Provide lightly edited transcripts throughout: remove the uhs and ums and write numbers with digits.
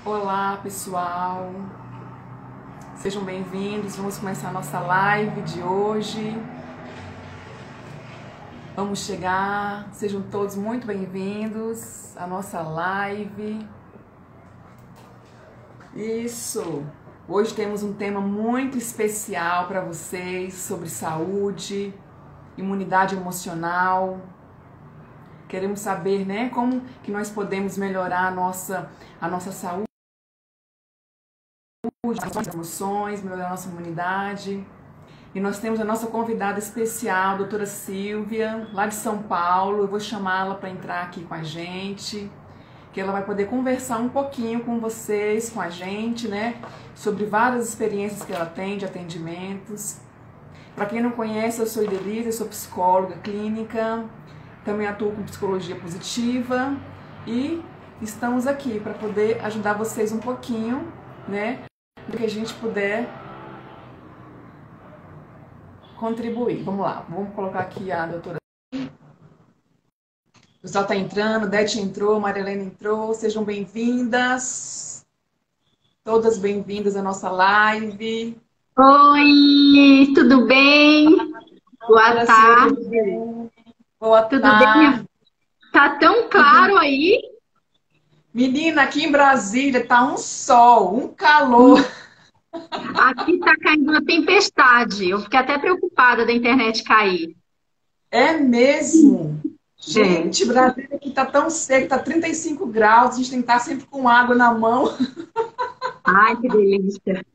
Olá, pessoal. Sejam bem-vindos. Vamos começar a nossa live de hoje. Vamos chegar. Sejam todos muito bem-vindos à nossa live. Isso. Hoje temos um tema muito especial para vocês sobre saúde, imunidade emocional. Queremos saber, né, como que nós podemos melhorar a nossa saúde, as nossas emoções, melhorar a nossa imunidade. E nós temos a nossa convidada especial, a doutora Silvia, lá de São Paulo. Eu vou chamá-la para entrar aqui com a gente, que ela vai poder conversar um pouquinho com vocês, com a gente, né, sobre várias experiências que ela tem de atendimentos. Para quem não conhece, eu sou Idelise, eu sou psicóloga clínica, também atuo com psicologia positiva e estamos aqui para poder ajudar vocês um pouquinho, né, do que a gente puder contribuir. Vamos lá, vamos colocar aqui a doutora. O pessoal está entrando, Dete entrou, Marilena entrou, sejam bem-vindas, todas bem-vindas à nossa live. Oi, tudo bem? Boa tarde. Boa Tudo tarde. bem? Tá tão claro aí? Menina, aqui em Brasília tá um sol, um calor. Aqui tá caindo uma tempestade. Eu fiquei até preocupada da internet cair. É mesmo? É. Gente, Brasília aqui tá tão seco, tá 35 graus, a gente tem que estar sempre com água na mão. Ai, que delícia.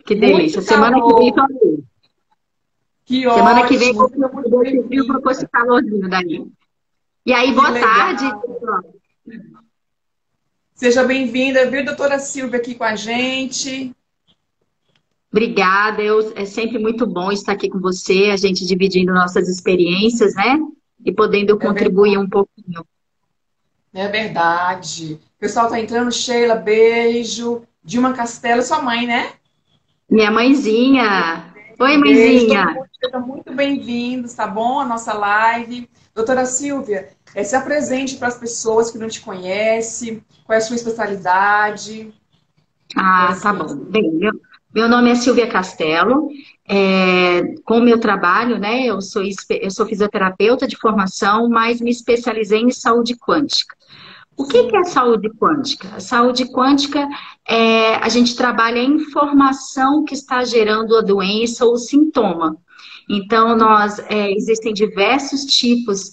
Que Muito delícia. Semana que vem, calor. falei. Que Semana que vem, ótimo. eu frio para esse calorzinho daí. E aí, Que boa legal. tarde. Seja bem-vinda, viu, doutora Silvia, aqui com a gente. Obrigada. É sempre muito bom estar aqui com você, a gente dividindo nossas experiências, né? E podendo contribuir um pouquinho. É verdade. O pessoal tá entrando, Sheila, beijo. Dilma Castelo, sua mãe, né? Minha mãezinha. Oi, Beijo, todo mãezinha. mundo seja muito bem-vindos, tá bom? A nossa live. Doutora Silvia, se apresente para as pessoas que não te conhecem, qual é a sua especialidade. Ah, tá bom. Bem, meu nome é Silvia Castelo. Com o meu trabalho, né, eu sou fisioterapeuta de formação, mas me especializei em saúde quântica. O que é saúde quântica? A saúde quântica a gente trabalha a informação que está gerando a doença ou o sintoma. Então, existem diversos tipos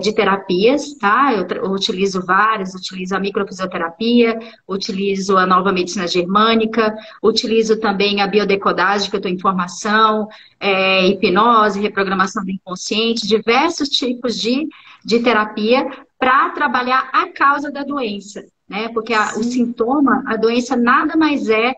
de terapias, tá? Eu utilizo várias, utilizo a microfisioterapia, utilizo a nova medicina germânica, utilizo também a biodecodagem, que eu estou em formação, hipnose, reprogramação do inconsciente, diversos tipos de terapia para trabalhar a causa da doença, né? Porque o sintoma, a doença nada mais é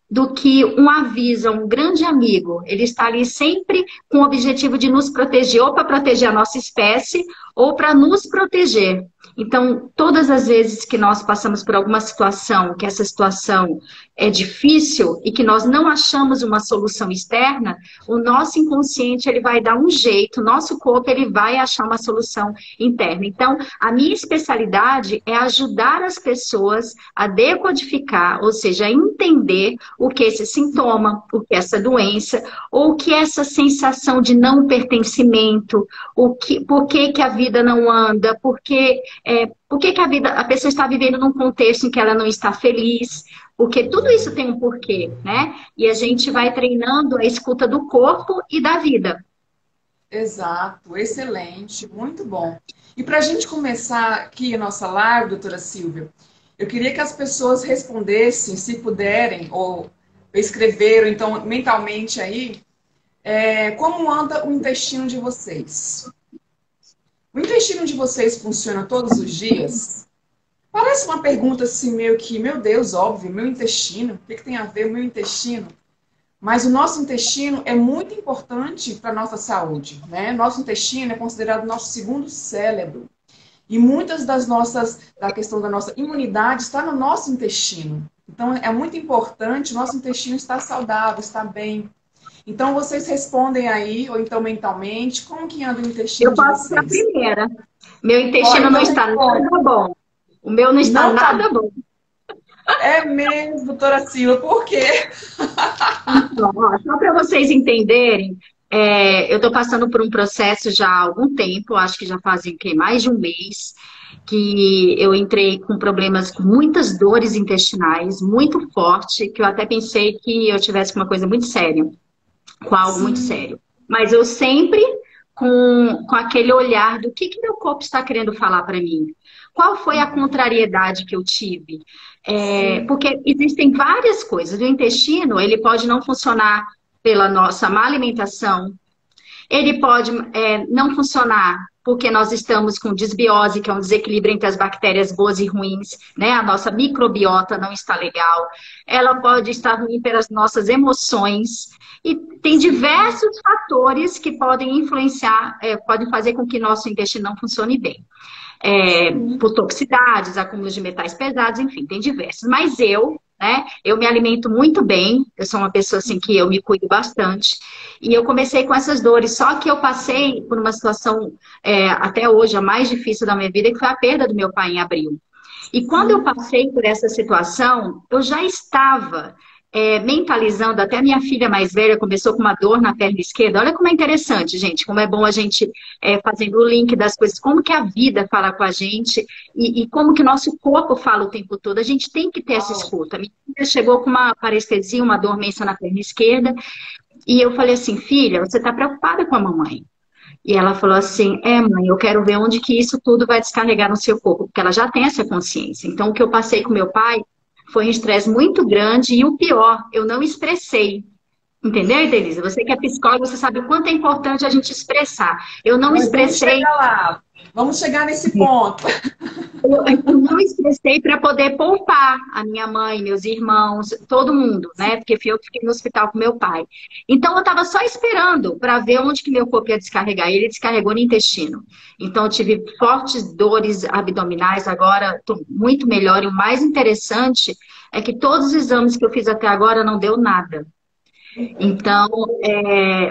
do que um aviso, um grande amigo. Ele está ali sempre com o objetivo de nos proteger, ou para proteger a nossa espécie, ou para nos proteger. Então, todas as vezes que nós passamos por alguma situação, que essa situação é difícil e que nós não achamos uma solução externa, o nosso inconsciente ele vai dar um jeito, o nosso corpo ele vai achar uma solução interna. Então, a minha especialidade é ajudar as pessoas a decodificar, ou seja, a entender o que é esse sintoma, o que é essa doença, ou o que é essa sensação de não pertencimento, por que a vida não anda, por que a pessoa está vivendo num contexto em que ela não está feliz, porque tudo isso tem um porquê, né? E a gente vai treinando a escuta do corpo e da vida. Exato, excelente, muito bom. E para a gente começar aqui a nossa live, doutora Silvia, eu queria que as pessoas respondessem, se puderem, ou escreveram, então, mentalmente aí, como anda o intestino de vocês? O intestino de vocês funciona todos os dias? Parece uma pergunta assim, meio que, meu Deus, óbvio, meu intestino, o que tem a ver o meu intestino? Mas o nosso intestino é muito importante para a nossa saúde, né? Nosso intestino é considerado nosso segundo cérebro. E muitas da questão da nossa imunidade está no nosso intestino. Então, é muito importante o nosso intestino estar saudável, estar bem. Então, vocês respondem aí, ou então mentalmente, como que anda o intestino de vocês? Eu posso ser a primeira. Meu intestino não está nada bom. O meu não está nada bom. É mesmo, doutora Silvia, por quê? Então, ó, só para vocês entenderem, eu estou passando por um processo já há algum tempo, acho que já fazem o quê? Mais de um mês, que eu entrei com problemas, com muitas dores intestinais, muito forte, que eu até pensei que eu tivesse com uma coisa muito séria, com algo muito Sim, sério. Mas eu sempre com aquele olhar do que meu corpo está querendo falar para mim. Qual foi a contrariedade que eu tive? sim, Porque existem várias coisas. O intestino, ele pode não funcionar pela nossa má alimentação, ele pode não funcionar porque nós estamos com desbiose, que é um desequilíbrio entre as bactérias boas e ruins, né? A nossa microbiota não está legal. Ela pode estar ruim pelas nossas emoções. E tem diversos fatores que podem influenciar, podem fazer com que nosso intestino não funcione bem. sim. Por toxicidades, acúmulos de metais pesados, enfim, tem diversos. Mas né, eu me alimento muito bem, eu sou uma pessoa assim que eu me cuido bastante, e eu comecei com essas dores, só que eu passei por uma situação, até hoje, a mais difícil da minha vida, que foi a perda do meu pai em abril. E quando eu Sim. passei por essa situação, eu já estava mentalizando, até minha filha mais velha começou com uma dor na perna esquerda. Olha como é interessante, gente, como é bom a gente fazendo o link das coisas, como que a vida fala com a gente e como que o nosso corpo fala o tempo todo. A gente tem que ter essa Fala. escuta. Minha filha chegou com uma parestesia, uma dormência na perna esquerda, e eu falei assim, filha, você está preocupada com a mamãe? E ela falou assim, mãe, eu quero ver onde que isso tudo vai descarregar no seu corpo, porque ela já tem essa consciência. Então, o que eu passei com meu pai foi um estresse muito grande e o pior, eu não expressei. Entendeu, Denise? Você que é psicóloga, você sabe o quanto é importante a gente expressar. Eu não Mas vamos expressei. chegar lá. Vamos chegar nesse ponto. Eu não expressei para poder poupar a minha mãe, meus irmãos, todo mundo, né? Porque eu fiquei no hospital com meu pai. Então eu estava só esperando para ver onde que meu corpo ia descarregar. Ele descarregou no intestino. Então eu tive fortes dores abdominais, agora estou muito melhor. E o mais interessante é que todos os exames que eu fiz até agora não deu nada. Então,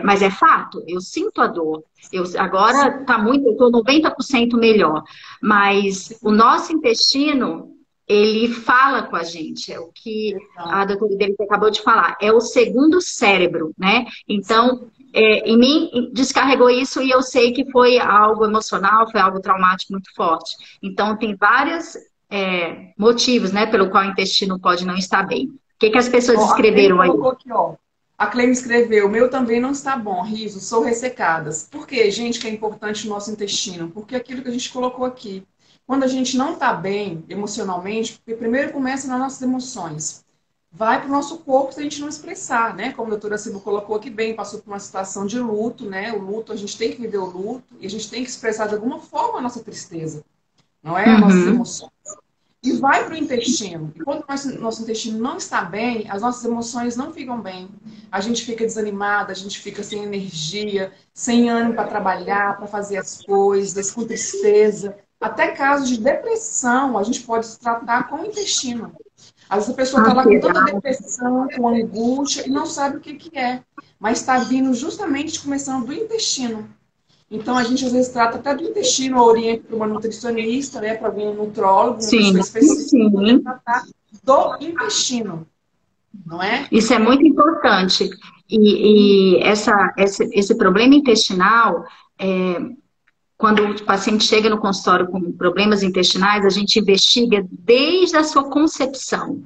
mas é fato, eu sinto a dor. Agora tá muito, eu estou 90% melhor. Mas o nosso intestino, ele fala com a gente. É o que Então, a doutora Denise acabou de falar. É o segundo cérebro, né? Então, em mim descarregou isso e eu sei que foi algo emocional, foi algo traumático muito forte. Então, tem vários motivos, né, pelo qual o intestino pode não estar bem. O que que as pessoas ó, a Cleme escreveram aí? colocou aqui, ó. A Cleme escreveu, o meu também não está bom, riso, sou ressecadas. Por que, gente, que é importante o nosso intestino? Porque aquilo que a gente colocou aqui. Quando a gente não está bem emocionalmente, porque primeiro começa nas nossas emoções. Vai para o nosso corpo se a gente não expressar, né? Como a doutora Silva colocou aqui bem, passou por uma situação de luto, né? O luto, a gente tem que viver o luto e a gente tem que expressar de alguma forma a nossa tristeza, não é? As nossas Uhum. emoções. E vai para o intestino. E quando o nosso intestino não está bem, as nossas emoções não ficam bem. A gente fica desanimada, a gente fica sem energia, sem ânimo para trabalhar, para fazer as coisas, com tristeza. Até casos de depressão a gente pode se tratar com o intestino. Às vezes a pessoa está lá com toda a Ansiedade. depressão, com angústia e não sabe o que, que é. Mas está vindo justamente começando do intestino. Então, a gente às vezes trata até do intestino, orienta para uma nutricionista, né, para algum nutrólogo, uma pessoa Sim, específica, para poder sim. tratar do intestino, não é? Isso é muito importante. E esse problema intestinal, quando o paciente chega no consultório com problemas intestinais, a gente investiga desde a sua concepção.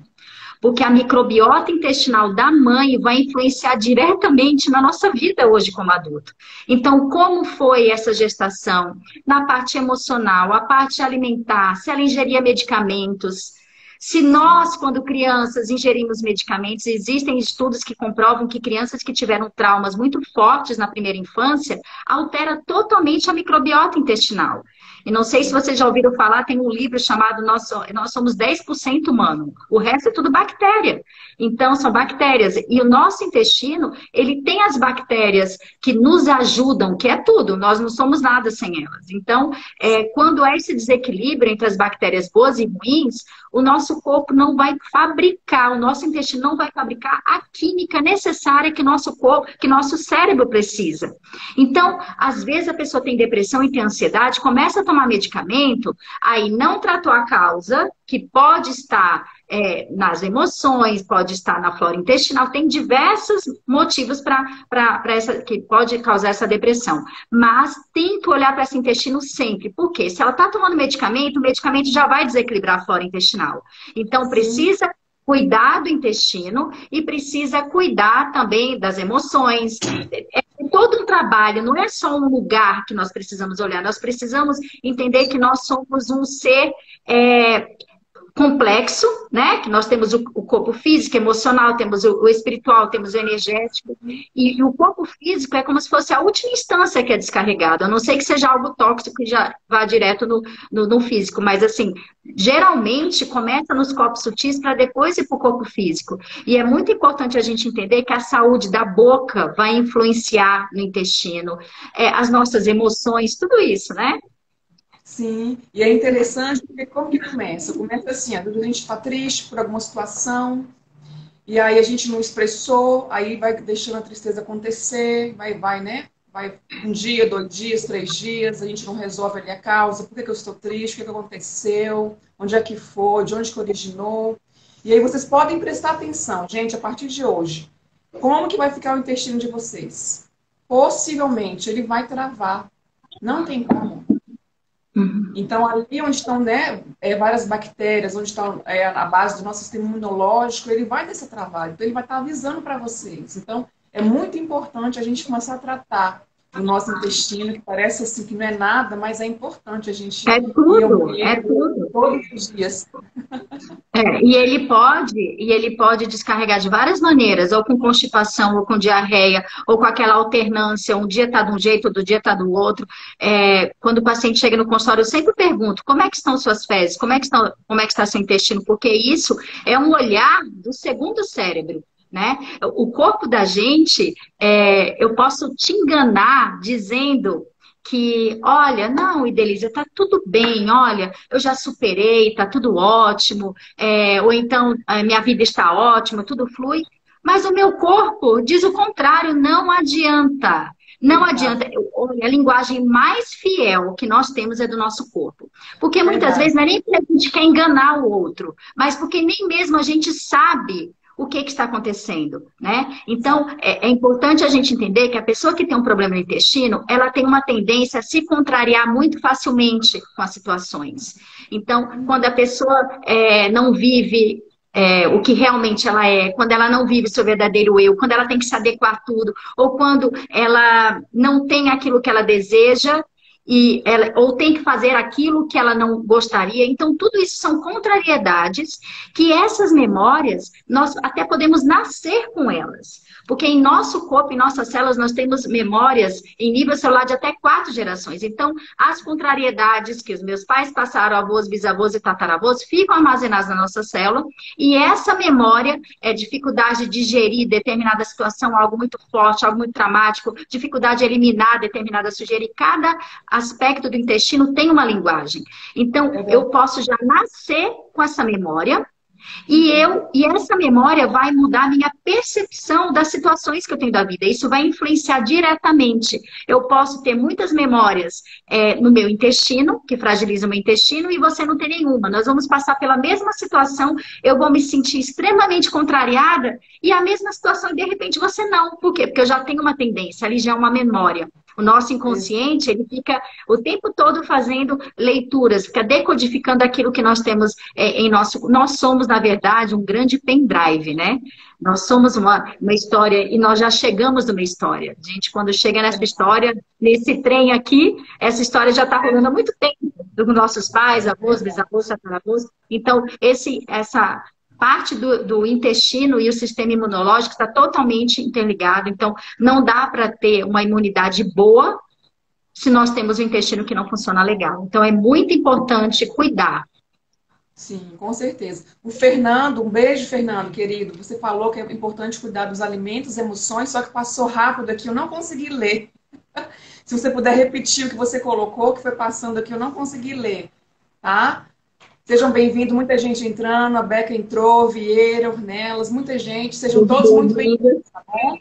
Porque a microbiota intestinal da mãe vai influenciar diretamente na nossa vida hoje como adulto. Então, como foi essa gestação? Na parte emocional, a parte alimentar, se ela ingeria medicamentos. Se nós, quando crianças, ingerimos medicamentos, existem estudos que comprovam que crianças que tiveram traumas muito fortes na primeira infância altera totalmente a microbiota intestinal. E não sei se vocês já ouviram falar, tem um livro chamado Nós Somos 10% Humano. O resto é tudo bactéria. Então, são bactérias. E o nosso intestino, ele tem as bactérias que nos ajudam, que é tudo. Nós não somos nada sem elas. Então, quando há esse desequilíbrio entre as bactérias boas e ruins, o nosso corpo não vai fabricar, o nosso intestino não vai fabricar a química necessária que nosso corpo, que nosso cérebro precisa. Então, às vezes a pessoa tem depressão e tem ansiedade, começa a tomar medicamento, aí não tratou a causa, que pode estar nas emoções, pode estar na flora intestinal, tem diversos motivos que pode causar essa depressão. Mas tem que olhar para esse intestino sempre. Por quê? Se ela está tomando medicamento, o medicamento já vai desequilibrar a flora intestinal. Então, Sim. precisa cuidar do intestino e precisa cuidar também das emoções. É todo um trabalho, não é só um lugar que nós precisamos olhar, nós precisamos entender que nós somos um ser complexo, né? Que nós temos o corpo físico, emocional, temos o espiritual, temos o energético. E o corpo físico é como se fosse a última instância que é descarregada. A não sei que seja algo tóxico e já vá direto no físico, mas assim, geralmente começa nos corpos sutis para depois ir para o corpo físico. E é muito importante a gente entender que a saúde da boca vai influenciar no intestino, as nossas emoções, tudo isso, né? Sim, e é interessante porque como que começa? Começa assim, às vezes a gente está triste por alguma situação, e aí a gente não expressou, aí vai deixando a tristeza acontecer, vai, né? Vai um dia, 2 dias, 3 dias, a gente não resolve ali a causa, por que que eu estou triste, o que que aconteceu, onde é que foi, de onde que originou. E aí vocês podem prestar atenção, gente, a partir de hoje. Como que vai ficar o intestino de vocês? Possivelmente ele vai travar. Não tem como. Uhum. Então, ali onde estão, né, várias bactérias, onde está a base do nosso sistema imunológico, ele vai ter esse trabalho. Então, ele vai estar avisando para vocês. Então, é muito importante a gente começar a tratar do nosso intestino, que parece assim que não é nada, mas é importante a gente É ir ao tudo, é banheiro tudo. todos os dias. E ele pode descarregar de várias maneiras, ou com constipação, ou com diarreia, ou com aquela alternância, um dia está de um jeito, outro dia está do outro. Quando o paciente chega no consultório, eu sempre pergunto, como é que estão suas fezes? Como é que está seu intestino? Porque isso é um olhar do segundo cérebro, né? O corpo da gente, eu posso te enganar dizendo que, olha, não, Idelísia, tá tudo bem, olha, eu já superei, tá tudo ótimo, ou então a minha vida está ótima, tudo flui, mas o meu corpo diz o contrário, não adianta. Não Exato, adianta. Olha, a linguagem mais fiel que nós temos é do nosso corpo. Porque muitas verdade. vezes não é nem porque a gente quer enganar o outro, mas porque nem mesmo a gente sabe o que está acontecendo, né? Então, é importante a gente entender que a pessoa que tem um problema no intestino, ela tem uma tendência a se contrariar muito facilmente com as situações. Então, quando a pessoa não vive o que realmente ela é, quando ela não vive seu verdadeiro eu, quando ela tem que se adequar a tudo, ou quando ela não tem aquilo que ela deseja, ou tem que fazer aquilo que ela não gostaria. Então, tudo isso são contrariedades que essas memórias, nós até podemos nascer com elas. Porque em nosso corpo, em nossas células, nós temos memórias em nível celular de até 4 gerações. Então, as contrariedades que os meus pais passaram, avós, bisavós e tataravós, ficam armazenadas na nossa célula. E essa memória dificuldade de digerir determinada situação, algo muito forte, algo muito traumático, dificuldade de eliminar determinada sujeira. E cada aspecto do intestino tem uma linguagem. Então, eu posso já nascer com essa memória e essa memória vai mudar a minha percepção das situações que eu tenho da vida. Isso vai influenciar diretamente. Eu posso ter muitas memórias no meu intestino, que fragilizam o meu intestino, e você não ter nenhuma. Nós vamos passar pela mesma situação, eu vou me sentir extremamente contrariada, e a mesma situação, e de repente você não. Por quê? Porque eu já tenho uma tendência, ali já é uma memória. O nosso inconsciente, ele fica o tempo todo fazendo leituras, fica decodificando aquilo que nós temos em nosso... Nós somos, na verdade, um grande pendrive, né? Nós somos uma história e nós já chegamos numa história. A gente, quando chega nessa história, nesse trem aqui, essa história já está rolando há muito tempo, dos nossos pais, avós, bisavós, tataravós. Então, essa parte do intestino e o sistema imunológico está totalmente interligado. Então, não dá para ter uma imunidade boa se nós temos um intestino que não funciona legal. Então, é muito importante cuidar. Sim, com certeza. O Fernando, um beijo, Fernando, querido. Você falou que é importante cuidar dos alimentos, emoções, só que passou rápido aqui, eu não consegui ler. Se você puder repetir o que você colocou, que foi passando aqui, eu não consegui ler, tá? Sejam bem-vindos, muita gente entrando, a Beca entrou, Vieira, Ornelas, muita gente, sejam todos muito bem-vindos, tá bom?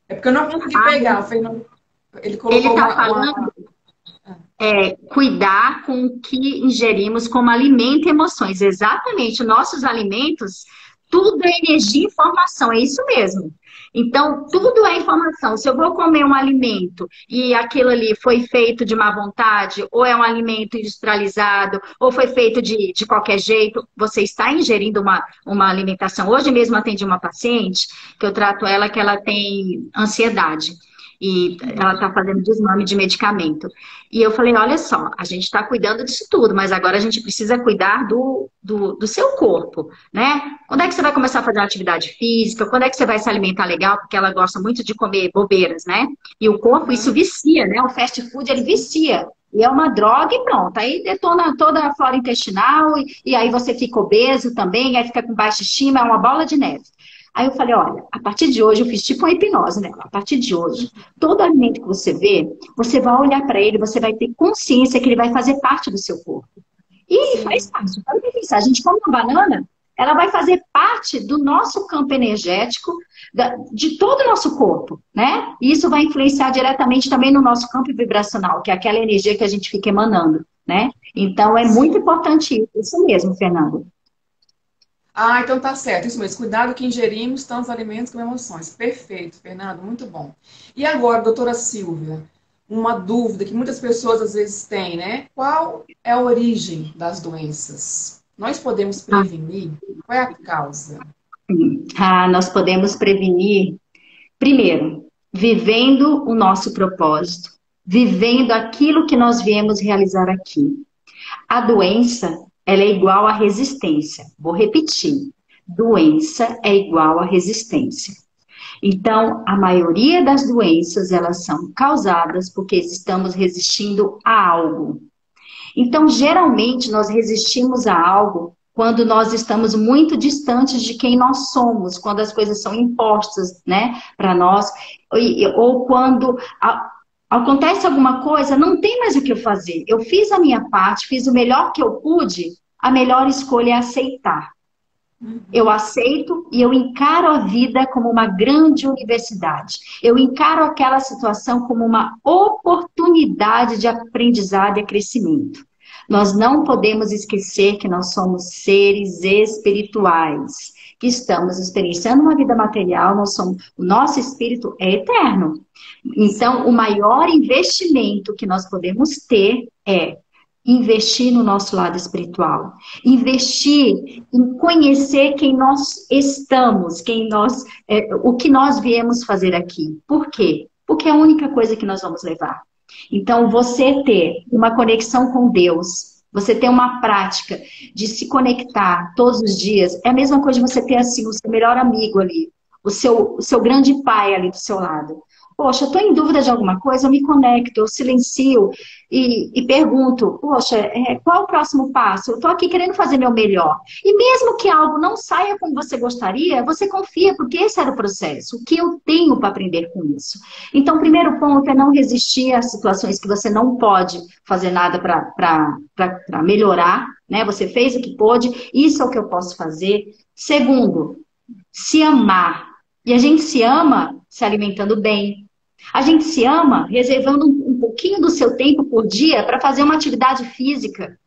É porque eu não consegui pegar, o Fernando, ele Ele colocou está falando, cuidar com o que ingerimos como alimento e emoções. Exatamente, nossos alimentos, tudo é energia e informação, é isso mesmo. Então, tudo é informação. Se eu vou comer um alimento e aquilo ali foi feito de má vontade, ou é um alimento industrializado, ou foi feito de qualquer jeito, você está ingerindo uma alimentação. Hoje mesmo atendi uma paciente, que eu trato ela, que ela tem ansiedade. E ela está fazendo desmame de medicamento. E eu falei, olha só, a gente está cuidando disso tudo, mas agora a gente precisa cuidar do seu corpo, né? Quando é que você vai começar a fazer uma atividade física? Quando é que você vai se alimentar legal? Porque ela gosta muito de comer bobeiras, né? E o corpo, isso vicia, né? O fast food, ele vicia. E é uma droga e pronto. Aí detona toda a flora intestinal e aí você fica obeso também, aí fica com baixa estima, é uma bola de neve. Aí eu falei, olha, a partir de hoje, eu fiz tipo uma hipnose nela. A partir de hoje, todo alimento que você vê, você vai olhar para ele, você vai ter consciência que ele vai fazer parte do seu corpo. E faz parte. Pode pensar, a gente come uma banana, ela vai fazer parte do nosso campo energético, de todo o nosso corpo, né? E isso vai influenciar diretamente também no nosso campo vibracional, que é aquela energia que a gente fica emanando, né? Então, é muito importante isso mesmo, Fernanda. Ah, então tá certo, isso mesmo. Cuidado que ingerimos tantos alimentos como emoções. Perfeito, Fernando, muito bom. E agora, doutora Silvia, uma dúvida que muitas pessoas às vezes têm, né? Qual é a origem das doenças? Nós podemos prevenir? Qual é a causa? Nós podemos prevenir, primeiro, vivendo o nosso propósito, vivendo aquilo que nós viemos realizar aqui. A doença, ela é igual à resistência. Vou repetir. Doença é igual à resistência. Então, a maioria das doenças, elas são causadas porque estamos resistindo a algo. Então, geralmente, nós resistimos a algo quando nós estamos muito distantes de quem nós somos, quando as coisas são impostas, né, para nós, ou quando acontece alguma coisa, não tem mais o que eu fazer. Eu fiz a minha parte, fiz o melhor que eu pude, a melhor escolha é aceitar. Eu aceito e eu encaro a vida como uma grande universidade. Eu encaro aquela situação como uma oportunidade de aprendizado e crescimento. Nós não podemos esquecer que nós somos seres espirituais, que estamos experienciando uma vida material, o nosso espírito é eterno. Então, o maior investimento que nós podemos ter é investir no nosso lado espiritual, investir em conhecer quem nós estamos, o que nós viemos fazer aqui. Por quê? Porque é a única coisa que nós vamos levar. Então, você ter uma conexão com Deus, você ter uma prática de se conectar todos os dias, é a mesma coisa de você ter assim o seu melhor amigo ali, o seu grande pai ali do seu lado. Poxa, eu estou em dúvida de alguma coisa, eu me conecto, eu silencio e pergunto, poxa, qual é o próximo passo? Eu estou aqui querendo fazer meu melhor. E mesmo que algo não saia como você gostaria, você confia, porque esse era o processo. O que eu tenho para aprender com isso? Então, o primeiro ponto é não resistir às situações que você não pode fazer nada para melhorar, né? Você fez o que pôde, isso é o que eu posso fazer. Segundo, se amar. E a gente se ama se alimentando bem. A gente se ama reservando um pouquinho do seu tempo por dia para fazer uma atividade física,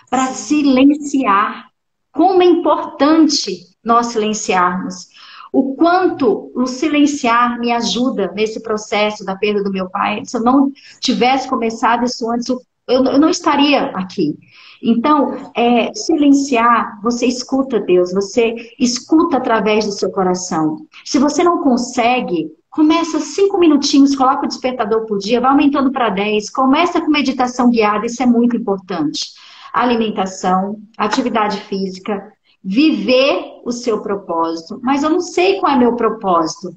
para silenciar. Como é importante nós silenciarmos. O quanto o silenciar me ajuda nesse processo da perda do meu pai. Se eu não tivesse começado isso antes, eu não estaria aqui. Então, silenciar, você escuta Deus, você escuta através do seu coração. Se você não consegue, começa 5 minutinhos, coloca o despertador por dia, vai aumentando para 10, começa com meditação guiada, isso é muito importante. Alimentação, atividade física, viver o seu propósito. Mas eu não sei qual é meu propósito.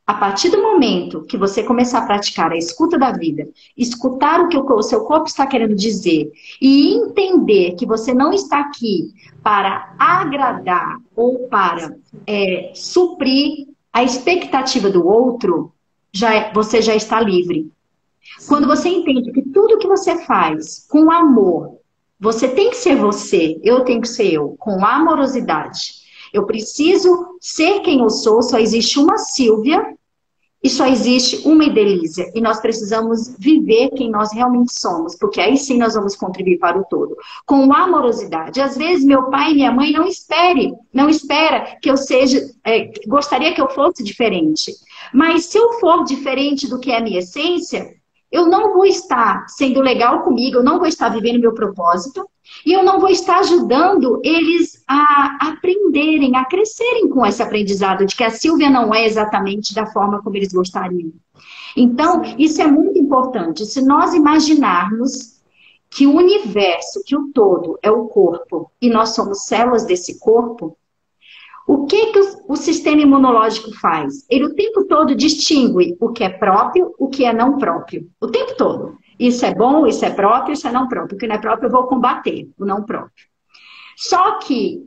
A partir do momento que você começar a praticar a escuta da vida, escutar o que o seu corpo está querendo dizer e entender que você não está aqui para agradar ou para suprir a expectativa do outro, você já está livre. Quando você entende que tudo que você faz com amor, você tem que ser você, eu tenho que ser eu, com amorosidade. Eu preciso ser quem eu sou, só existe uma Silvia, e só existe uma Idelísia. E nós precisamos viver quem nós realmente somos, porque aí sim nós vamos contribuir para o todo. Com amorosidade. Às vezes meu pai e minha mãe não espera que eu seja, gostaria que eu fosse diferente. Mas se eu for diferente do que é a minha essência, eu não vou estar sendo legal comigo, eu não vou estar vivendo meu propósito, e eu não vou estar ajudando eles a aprenderem, a crescerem com esse aprendizado de que a Silvia não é exatamente da forma como eles gostariam. Então, isso é muito importante. Se nós imaginarmos que o universo, que o todo é o corpo, e nós somos células desse corpo, o que o sistema imunológico faz? Ele o tempo todo distingue o que é próprio, o que é não próprio. O tempo todo. Isso é bom, isso é próprio, isso é não próprio. O que não é próprio eu vou combater, o não próprio. Só que,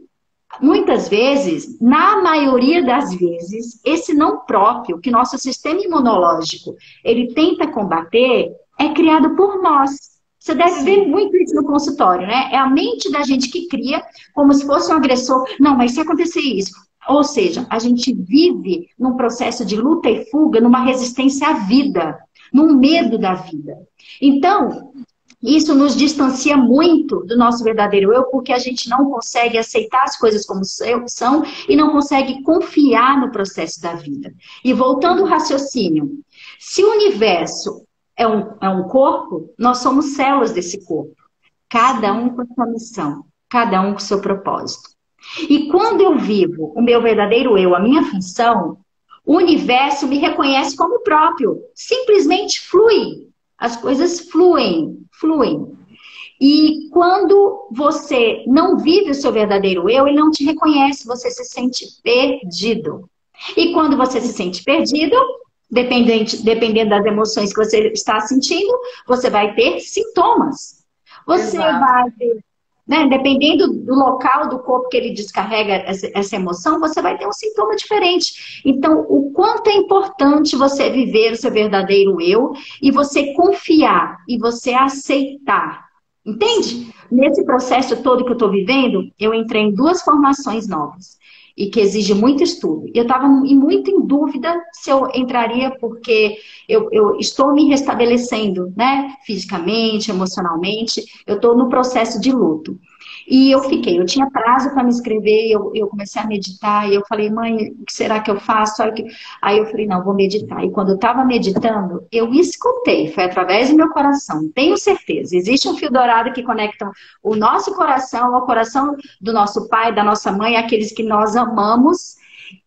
muitas vezes, na maioria das vezes, esse não próprio que nosso sistema imunológico ele tenta combater é criado por nós. Você deve ver muito isso no consultório, né? É a mente da gente que cria como se fosse um agressor. Não, mas se acontecer isso... Ou seja, a gente vive num processo de luta e fuga, numa resistência à vida, num medo da vida. Então, isso nos distancia muito do nosso verdadeiro eu, porque a gente não consegue aceitar as coisas como são e não consegue confiar no processo da vida. E voltando ao raciocínio, se o universo é um corpo, nós somos células desse corpo. Cada um com a sua missão, cada um com o seu propósito. E quando eu vivo o meu verdadeiro eu, a minha função, o universo me reconhece como próprio. Simplesmente flui. As coisas fluem. E quando você não vive o seu verdadeiro eu, ele não te reconhece, você se sente perdido. E quando você se sente perdido, dependendo das emoções que você está sentindo, você vai ter sintomas. Você vai ter, né, dependendo do local do corpo que ele descarrega essa emoção, você vai ter um sintoma diferente. Então, o quanto é importante você viver o seu verdadeiro eu e você confiar e você aceitar. Entende? Nesse processo todo que eu estou vivendo, eu entrei em 2 formações novas e que exige muito estudo. E eu estava muito em dúvida se eu entraria, porque eu estou me restabelecendo, né? Fisicamente, emocionalmente, eu estou no processo de luto. E eu tinha prazo para me inscrever, eu comecei a meditar, e eu falei, mãe, o que será que eu faço? Aí eu falei, não, vou meditar. E quando eu estava meditando, eu escutei, foi através do meu coração, tenho certeza, existe um fio dourado que conecta o nosso coração ao coração do nosso pai, da nossa mãe, aqueles que nós amamos,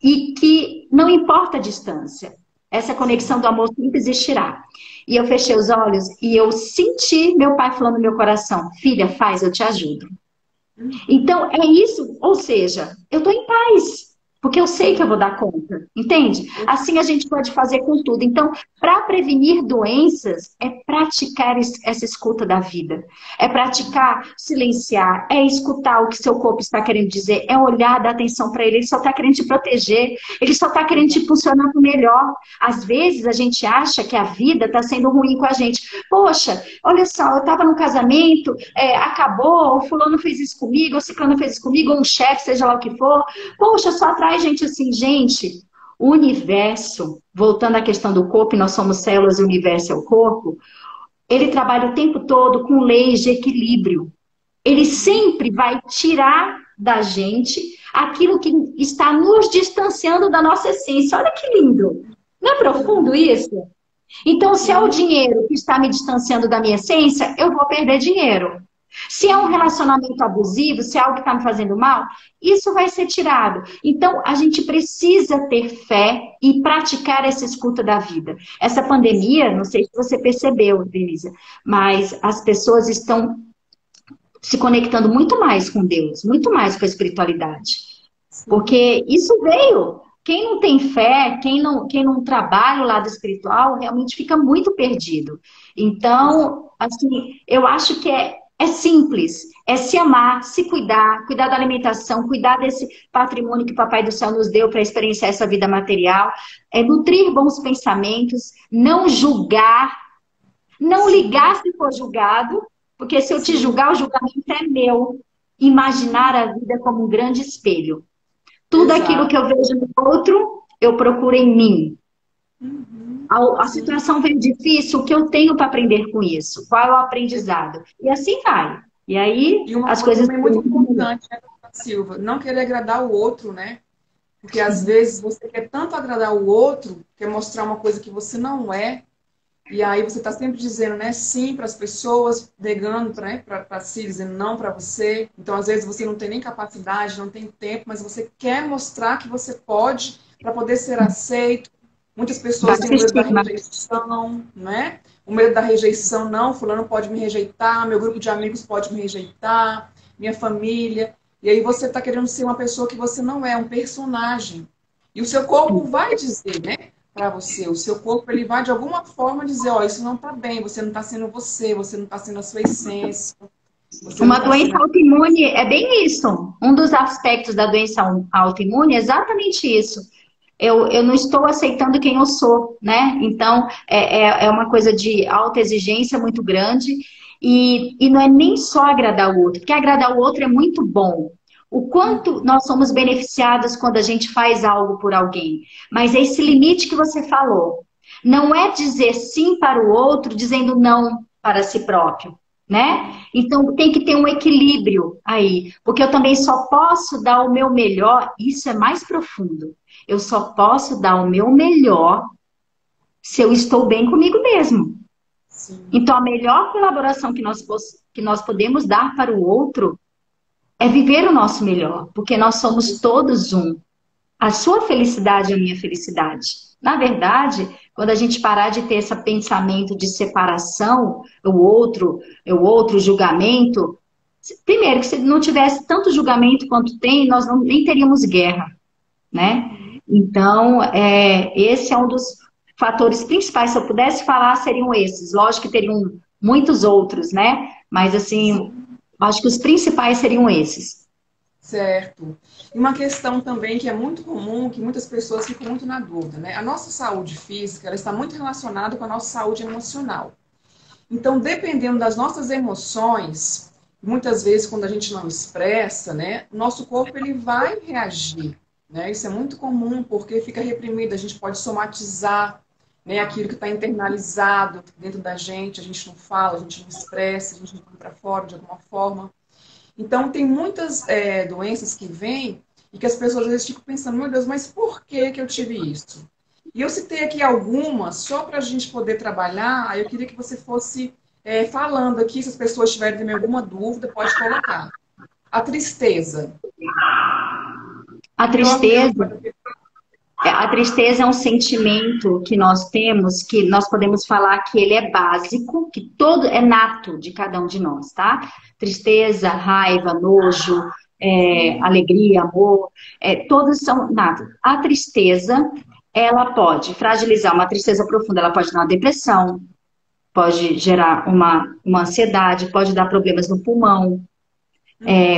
e que não importa a distância, essa conexão do amor sempre existirá. E eu fechei os olhos e eu senti meu pai falando no meu coração, filha, faz, eu te ajudo. Então, é isso, ou seja, eu estou em paz, porque eu sei que eu vou dar conta, entende? Assim a gente pode fazer com tudo. Então, para prevenir doenças, é praticar essa escuta da vida. É praticar silenciar, é escutar o que seu corpo está querendo dizer, é olhar, dar atenção para ele. Ele só está querendo te proteger, ele só está querendo te funcionar para o melhor. Às vezes, a gente acha que a vida está sendo ruim com a gente. Poxa, olha só, eu estava num casamento, acabou, o fulano fez isso comigo, o ciclano fez isso comigo, ou um chefe, seja lá o que for. Poxa, só atrai gente assim, gente, o universo, voltando à questão do corpo, e nós somos células e o universo é o corpo, ele trabalha o tempo todo com leis de equilíbrio. Ele sempre vai tirar da gente aquilo que está nos distanciando da nossa essência. Olha que lindo! Não é profundo isso? Então, se é o dinheiro que está me distanciando da minha essência, eu vou perder dinheiro. Se é um relacionamento abusivo, se é algo que está me fazendo mal, isso vai ser tirado. Então, a gente precisa ter fé e praticar essa escuta da vida. Essa pandemia, não sei se você percebeu, Denise, mas as pessoas estão se conectando muito mais com Deus, muito mais com a espiritualidade. Porque isso veio. Quem não tem fé, quem não trabalha o lado espiritual, realmente fica muito perdido. Então, assim, eu acho que é simples, é se amar, se cuidar, cuidar da alimentação, cuidar desse patrimônio que o Papai do Céu nos deu para experienciar essa vida material, é nutrir bons pensamentos, não julgar, não ligar se for julgado, porque se eu te julgar, o julgamento é meu. Imaginar a vida como um grande espelho. Tudo aquilo que eu vejo no outro, eu procuro em mim. Uhum. A Sim. situação veio difícil, o que eu tenho para aprender com isso? Qual é o aprendizado? E assim vai. E aí E uma as coisa coisas também muito vão muito melhor. importante, né, doutora Silva? Não querer agradar o outro, né? Porque às vezes você quer tanto agradar o outro, quer mostrar uma coisa que você não é, e aí você está sempre dizendo, né, sim para as pessoas, negando para si, dizendo não para você. Então, às vezes, você não tem nem capacidade, não tem tempo, mas você quer mostrar que você pode para poder ser aceito. Muitas pessoas têm Baixa medo da estigma. rejeição, né? O medo da rejeição, não, fulano pode me rejeitar, meu grupo de amigos pode me rejeitar, minha família. E aí você está querendo ser uma pessoa que você não é, um personagem. E o seu corpo vai dizer, né? Para você. O seu corpo ele vai de alguma forma dizer, ó, isso não está bem, você não está sendo você, você não está sendo a sua essência, você não Uma está doença sendo. autoimune é bem isso. Um dos aspectos da doença autoimune é exatamente isso. Eu não estou aceitando quem eu sou, né? Então, é uma coisa de alta exigência muito grande e não é nem só agradar o outro, porque agradar o outro é muito bom. O quanto nós somos beneficiados quando a gente faz algo por alguém. Mas é esse limite que você falou. Não é dizer sim para o outro, dizendo não para si próprio, né? Então tem que ter um equilíbrio aí, porque eu também só posso dar o meu melhor, isso é mais profundo. Eu só posso dar o meu melhor se eu estou bem comigo mesmo. Sim, Então a melhor colaboração que nós podemos dar para o outro é viver o nosso melhor, porque nós somos todos um. A sua felicidade é a minha felicidade. Na verdade, quando a gente parar de ter esse pensamento de separação, o outro julgamento, primeiro que se não tivesse tanto julgamento quanto tem, nós não, nem teríamos guerra, né? uhum. Então, esse é um dos fatores principais. Se eu pudesse falar, seriam esses. Lógico que teriam muitos outros, né? Mas assim, Sim, acho que os principais seriam esses. certo. E uma questão também que é muito comum, que muitas pessoas ficam muito na dúvida, né? A nossa saúde física, ela está muito relacionada com a nossa saúde emocional. Então, dependendo das nossas emoções, muitas vezes quando a gente não expressa, né, o nosso corpo ele vai reagir, né? Isso é muito comum porque fica reprimido, a gente pode somatizar, né, aquilo que está internalizado dentro da gente, a gente não fala, a gente não expressa, a gente não põe para fora de alguma forma. Então, tem muitas doenças que vêm e que as pessoas às vezes ficam pensando, meu Deus, mas por que que eu tive isso? E eu citei aqui algumas, só para a gente poder trabalhar, aí eu queria que você fosse falando aqui, se as pessoas tiverem também alguma dúvida, pode colocar. A tristeza. A O pior medo tristeza para A tristeza é um sentimento que nós temos, que nós podemos falar que ele é básico, que todo é nato de cada um de nós, tá? Tristeza, raiva, nojo, alegria, amor, todos são natos. A tristeza, ela pode fragilizar uma tristeza profunda, ela pode dar uma depressão, pode gerar uma ansiedade, pode dar problemas no pulmão,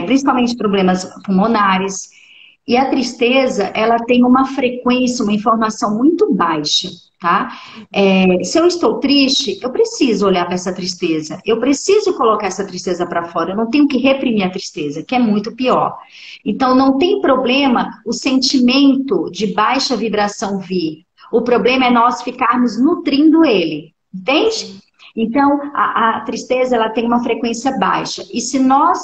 principalmente problemas pulmonares. E a tristeza, ela tem uma frequência, uma informação muito baixa, tá? Se eu estou triste, eu preciso olhar para essa tristeza. Eu preciso colocar essa tristeza para fora. Eu não tenho que reprimir a tristeza, que é muito pior. Então, não tem problema o sentimento de baixa vibração vir. O problema é nós ficarmos nutrindo ele, entende? sim, Então, a tristeza, ela tem uma frequência baixa. E se nós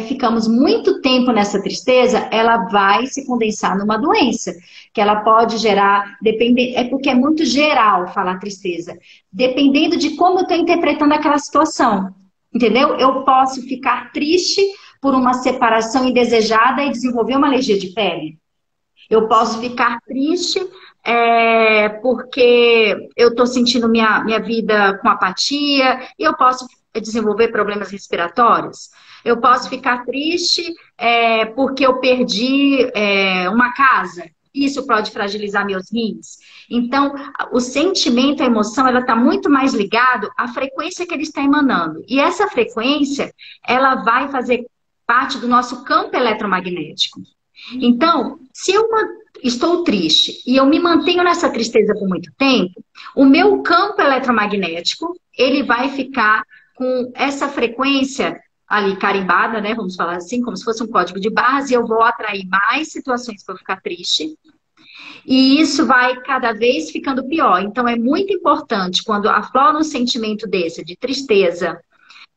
ficamos muito tempo nessa tristeza, ela vai se condensar numa doença, que ela pode gerar, é porque é muito geral falar tristeza, dependendo de como eu estou interpretando aquela situação, entendeu? Eu posso ficar triste por uma separação indesejada e desenvolver uma alergia de pele. Eu posso sim, ficar triste porque eu estou sentindo minha vida com apatia, e eu posso desenvolver problemas respiratórios. Eu posso ficar triste porque eu perdi uma casa. Isso pode fragilizar meus rins. Então, o sentimento, a emoção, ela está muito mais ligado à frequência que ele está emanando. E essa frequência, ela vai fazer parte do nosso campo eletromagnético. Então, se eu estou triste e eu me mantenho nessa tristeza por muito tempo, o meu campo eletromagnético, ele vai ficar com essa frequência ali carimbada, né? Vamos falar assim, como se fosse um código de barras, e eu vou atrair mais situações para eu ficar triste. E isso vai cada vez ficando pior. Então, é muito importante quando aflora um sentimento desse, de tristeza,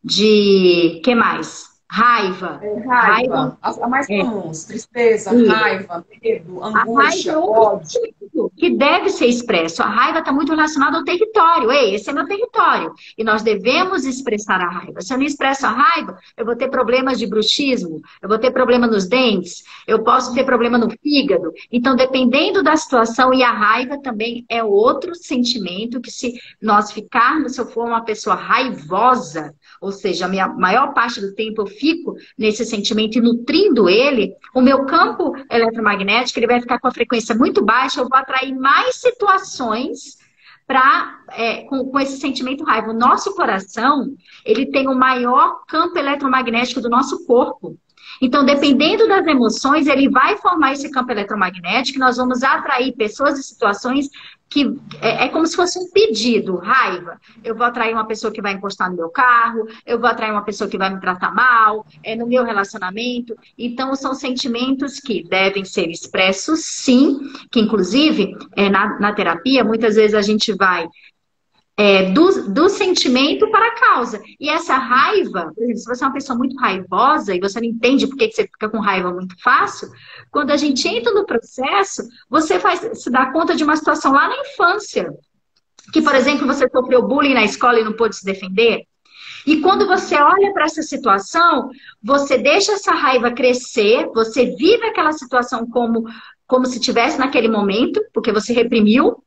de, que mais? Raiva. Raiva Raiva, a mais é comuns, tristeza, isso. raiva, medo, A raiva é angústia, outro ódio. sentimento que deve ser expresso. A raiva está muito relacionada ao território. Ei, esse é meu território. E nós devemos expressar a raiva. Se eu não expresso a raiva, eu vou ter problemas de bruxismo, eu vou ter problema nos dentes, eu posso ter problema no fígado. Então, dependendo da situação, e a raiva também é outro sentimento que, se nós ficarmos, se eu for uma pessoa raivosa, ou seja, a minha maior parte do tempo eu fico nesse sentimento e nutrindo ele, o meu campo eletromagnético ele vai ficar com a frequência muito baixa, eu vou atrair mais situações com esse sentimento raiva. O nosso coração, ele tem o maior campo eletromagnético do nosso corpo. Então, dependendo das emoções, ele vai formar esse campo eletromagnético e nós vamos atrair pessoas e situações que é como se fosse um pedido, raiva. Eu vou atrair uma pessoa que vai encostar no meu carro, eu vou atrair uma pessoa que vai me tratar mal, no meu relacionamento. Então, são sentimentos que devem ser expressos, sim, que inclusive, na terapia, muitas vezes a gente vai do sentimento para a causa. E essa raiva, por exemplo, se você é uma pessoa muito raivosa e você não entende por que você fica com raiva muito fácil, quando a gente entra no processo, você se dá conta de uma situação lá na infância, que, por exemplo, você sofreu bullying na escola e não pôde se defender. E quando você olha para essa situação, você deixa essa raiva crescer, você vive aquela situação como se estivesse naquele momento, porque você reprimiu.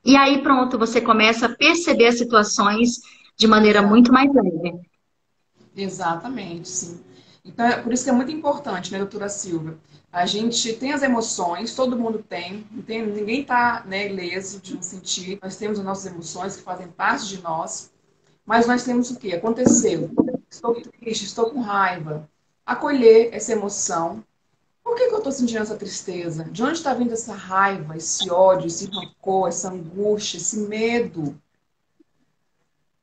E aí, pronto, você começa a perceber as situações de maneira muito mais leve. Exatamente, sim. Então, por isso que é muito importante, né, doutora Silvia? A gente tem as emoções, todo mundo tem, ninguém está, né, ileso de não sentir. Nós temos as nossas emoções que fazem parte de nós, mas nós temos o quê? Aconteceu. Estou triste, estou com raiva. Acolher essa emoção. Por que eu estou sentindo essa tristeza? De onde está vindo essa raiva, esse ódio, esse rancor, essa angústia, esse medo?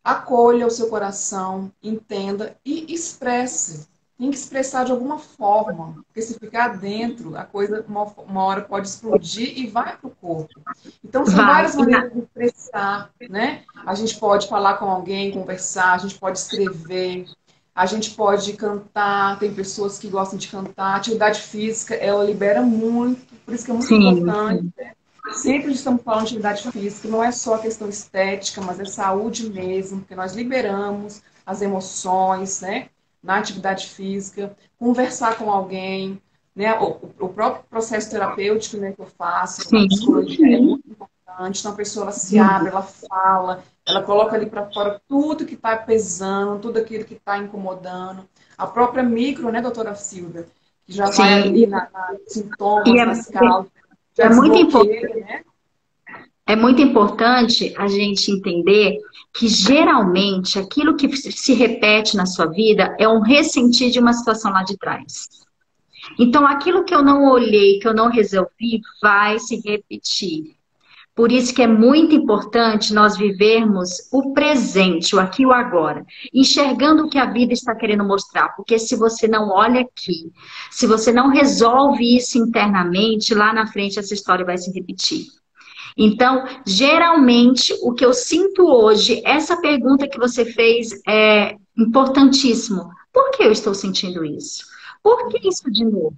Acolha o seu coração, entenda e expresse. Tem que expressar de alguma forma, porque se ficar dentro, a coisa uma hora pode explodir e vai para o corpo. Então, são Vai. várias maneiras de expressar, né? A gente pode falar com alguém, conversar, a gente pode escrever, a gente pode cantar, tem pessoas que gostam de cantar. A atividade física, ela libera muito, por isso que é muito Sim, importante. sim. Sempre estamos falando de atividade física, não é só questão estética, mas é saúde mesmo, porque nós liberamos as emoções, né, na atividade física, conversar com alguém, né, o próprio processo terapêutico, né, que eu faço na Sim. psicologia é muito importante. Então a pessoa ela se abre, ela fala, ela coloca ali para fora tudo que está pesando, tudo aquilo que está incomodando. A própria micro, né, doutora Silvia, que já vai ali Sim. nas E sintomas, nas causas, já é muito importante. desbloqueia, né? É muito importante a gente entender que geralmente aquilo que se repete na sua vida é um ressentir de uma situação lá de trás. Então, aquilo que eu não olhei, que eu não resolvi, vai se repetir. Por isso que é muito importante nós vivermos o presente, o aqui e o agora, enxergando o que a vida está querendo mostrar. Porque se você não olha aqui, se você não resolve isso internamente, lá na frente essa história vai se repetir. Então, geralmente, o que eu sinto hoje, essa pergunta que você fez é importantíssimo. Por que eu estou sentindo isso? Por que isso de novo?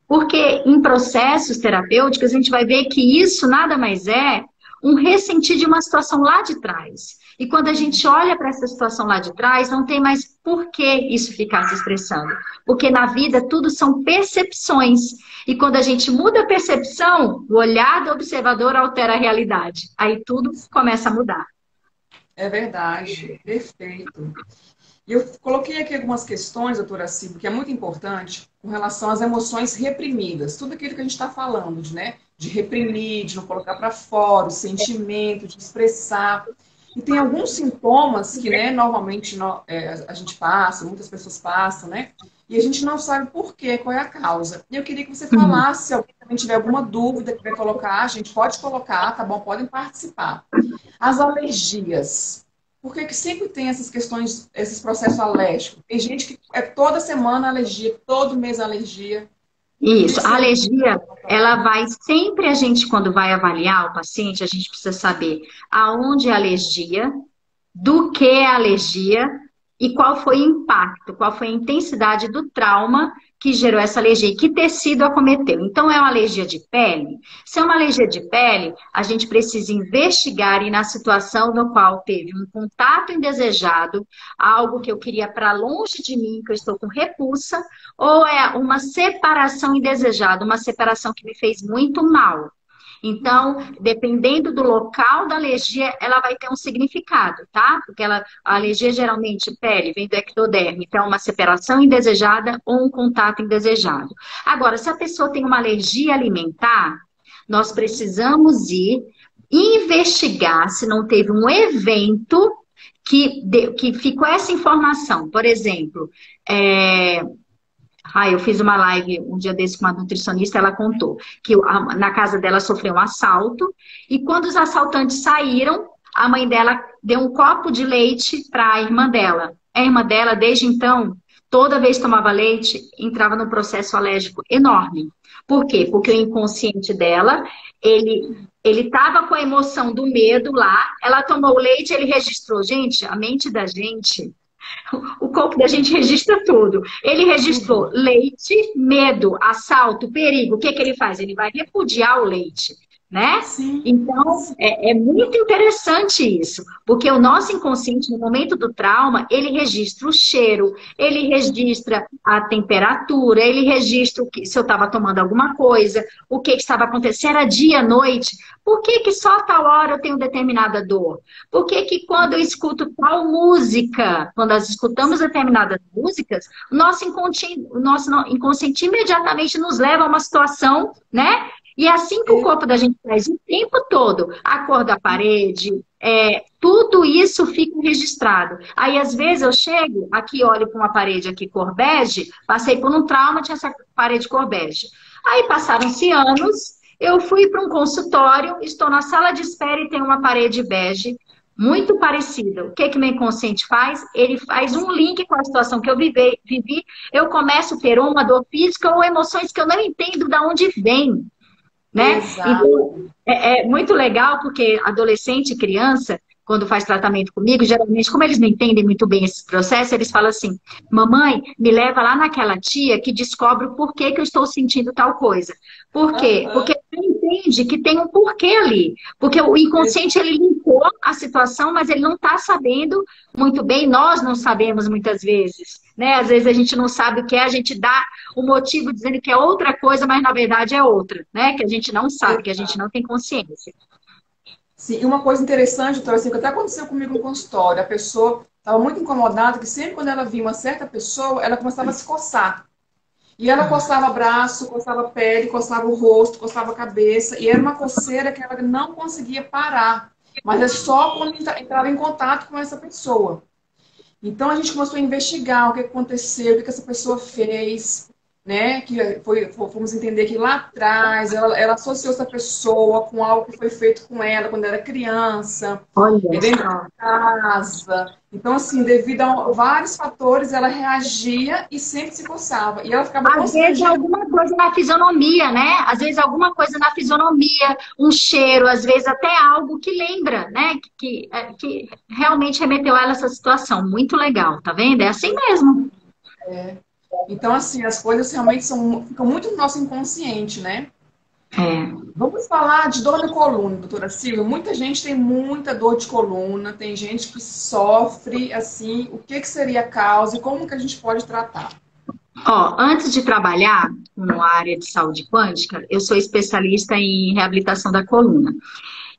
Porque em processos terapêuticos, a gente vai ver que isso nada mais é um ressentir de uma situação lá de trás. E quando a gente olha para essa situação lá de trás, não tem mais por que isso ficar se expressando. Porque na vida tudo são percepções. E quando a gente muda a percepção, o olhar do observador altera a realidade. Aí tudo começa a mudar. É verdade, perfeito. E eu coloquei aqui algumas questões, doutora Silvia, que é muito importante com relação às emoções reprimidas. Tudo aquilo que a gente está falando, né? De reprimir, de não colocar para fora, o sentimento, de expressar. E tem alguns sintomas que, né, normalmente a gente passa, muitas pessoas passam, né? E a gente não sabe por quê, qual é a causa. E eu queria que você falasse, se alguém também tiver alguma dúvida que vai colocar, a gente pode colocar, tá bom? Podem participar. As alergias. Por que que sempre tem essas questões, esses processos alérgicos? Tem gente que é toda semana alergia, todo mês alergia. Isso, a Isso é alergia, ela vai sempre, a gente, quando vai avaliar o paciente, a gente precisa saber aonde é a alergia, do que é a alergia e qual foi o impacto, qual foi a intensidade do trauma que gerou essa alergia e que tecido acometeu. Então, é uma alergia de pele? Se é uma alergia de pele, a gente precisa investigar e na situação no qual teve um contato indesejado, algo que eu queria para longe de mim, que eu estou com repulsa, ou é uma separação indesejada, uma separação que me fez muito mal. Então, dependendo do local da alergia, ela vai ter um significado, tá? Porque a alergia geralmente pele vem do ectoderme, então uma separação indesejada ou um contato indesejado. Agora, se a pessoa tem uma alergia alimentar, nós precisamos ir investigar se não teve um evento que ficou essa informação. Por exemplo, eu fiz uma live um dia desse com uma nutricionista, ela contou que na casa dela sofreu um assalto e quando os assaltantes saíram, a mãe dela deu um copo de leite para a irmã dela. A irmã dela, desde então, toda vez que tomava leite, entrava num processo alérgico enorme. Por quê? Porque o inconsciente dela, ele estava com a emoção do medo lá, ela tomou o leite, ele registrou. Gente, a mente da gente, o corpo da gente registra tudo. Ele registrou tudo. leite, medo, assalto, perigo. O que que ele faz? Ele vai repudiar o leite, né? Sim, Então, é muito interessante isso, porque o nosso inconsciente, no momento do trauma, ele registra o cheiro, ele registra a temperatura, ele registra se eu estava tomando alguma coisa, o que estava acontecendo, era dia, noite. Por que que só a tal hora eu tenho determinada dor? Por que que quando eu escuto tal música, quando nós escutamos determinadas músicas, o nosso inconsciente imediatamente nos leva a uma situação, né? E é assim que o corpo da gente faz o tempo todo, a cor da parede, tudo isso fica registrado. Aí, às vezes, eu chego aqui, olho para uma parede aqui cor bege, passei por um trauma, tinha essa parede cor bege. Aí passaram-se anos, eu fui para um consultório, estou na sala de espera e tem uma parede bege, muito parecida. O que que meu inconsciente faz? Ele faz um link com a situação que eu vivi, eu começo a ter uma dor física ou emoções que eu não entendo de onde vem, né? Então, exato. é muito legal porque adolescente e criança, quando faz tratamento comigo, geralmente, como eles não entendem muito bem esse processo, eles falam assim: mamãe, me leva lá naquela tia que descobre o porquê que eu estou sentindo tal coisa. Por quê? Aham, Porque ele entende que tem um porquê ali. Porque o inconsciente, ele linkou a situação, mas ele não está sabendo muito bem, nós não sabemos muitas vezes, né? Às vezes a gente não sabe o que é, a gente dá o motivo dizendo que é outra coisa, mas na verdade é outra, né? Que a gente não sabe, que a gente exato. não tem consciência. Sim, e uma coisa interessante, doutora, assim, que até aconteceu comigo no consultório, a pessoa estava muito incomodada, que sempre quando ela via uma certa pessoa, ela começava a se coçar. E ela coçava braço, coçava pele, coçava o rosto, coçava a cabeça, e era uma coceira que ela não conseguia parar. Mas é só quando entrava em contato com essa pessoa. Então a gente começou a investigar o que aconteceu, o que essa pessoa fez, né? Fomos entender que lá atrás ela associou essa pessoa com algo que foi feito com ela quando era criança, Olha dentro de só. casa. Então, assim, devido a vários fatores, ela reagia e sempre se coçava. E ela ficava Às vezes é constrangida. alguma coisa na fisionomia, né? Às vezes alguma coisa na fisionomia, um cheiro, às vezes até algo que lembra, né? Que realmente remeteu ela a essa situação. Muito legal, tá vendo? É assim mesmo. Então, assim, as coisas realmente ficam muito no nosso inconsciente, né? É. Vamos falar de dor na coluna, doutora Silvia. Muita gente tem muita dor de coluna, tem gente que sofre, assim, o que seria a causa e como que a gente pode tratar? Ó, antes de trabalhar na área de saúde quântica, eu sou especialista em reabilitação da coluna.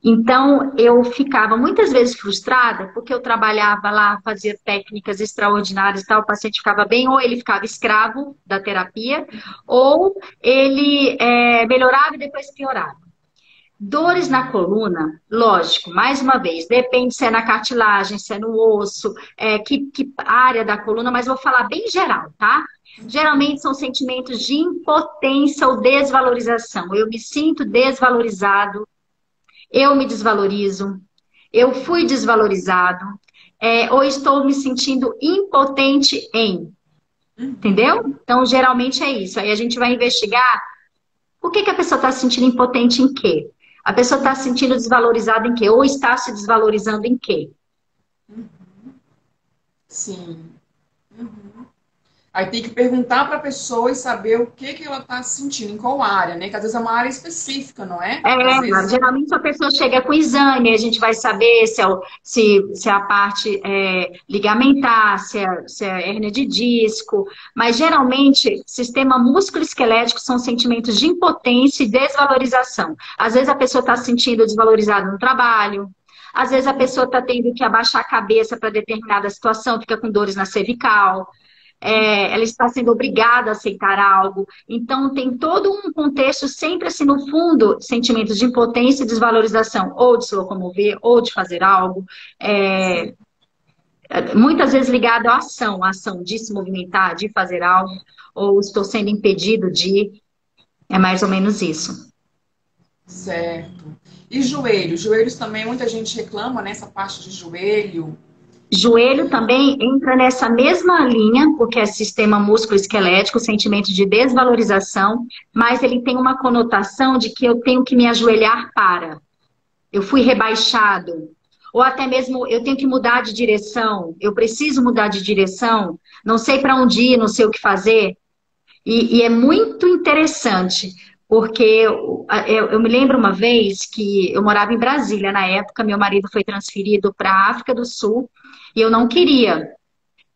Então, eu ficava muitas vezes frustrada, porque eu trabalhava lá, fazia técnicas extraordinárias e tal, o paciente ficava bem, ou ele ficava escravo da terapia, ou ele melhorava e depois piorava. Dores na coluna, lógico, mais uma vez, depende se é na cartilagem, se é no osso, que área da coluna, mas vou falar bem geral, tá? Geralmente são sentimentos de impotência ou desvalorização. Eu me sinto desvalorizado, eu me desvalorizo, eu fui desvalorizado, ou estou me sentindo impotente em. Entendeu? Então, geralmente é isso. Aí a gente vai investigar por que que a pessoa está se sentindo impotente em quê? A pessoa está se sentindo desvalorizada em quê? Ou está se desvalorizando em quê? Sim. Uhum. Aí tem que perguntar para a pessoa e saber o que que ela está sentindo, em qual área, né? Que às vezes é uma área específica, não é? Às vezes. Geralmente a pessoa chega com exame, a gente vai saber se é a parte ligamentar, se é hérnia de disco, mas geralmente sistema músculo-esquelético são sentimentos de impotência e desvalorização. Às vezes a pessoa está se sentindo desvalorizada no trabalho, às vezes a pessoa está tendo que abaixar a cabeça para determinada situação, fica com dores na cervical, ela está sendo obrigada a aceitar algo. Então, tem todo um contexto sempre assim, no fundo, sentimentos de impotência e desvalorização, ou de se locomover, ou de fazer algo. É, muitas vezes ligado à ação de se movimentar, de fazer algo, ou estou sendo impedido de. É mais ou menos isso. Certo. E joelhos? Joelhos também, muita gente reclama nessa parte de joelho. Joelho também entra nessa mesma linha, porque é sistema músculo-esquelético, sentimento de desvalorização, mas ele tem uma conotação de que eu tenho que me ajoelhar para. Eu fui rebaixado. Ou até mesmo eu tenho que mudar de direção, eu preciso mudar de direção, não sei para onde ir, não sei o que fazer. E é muito interessante, porque eu me lembro uma vez que eu morava em Brasília na época, meu marido foi transferido para a África do Sul e eu não queria.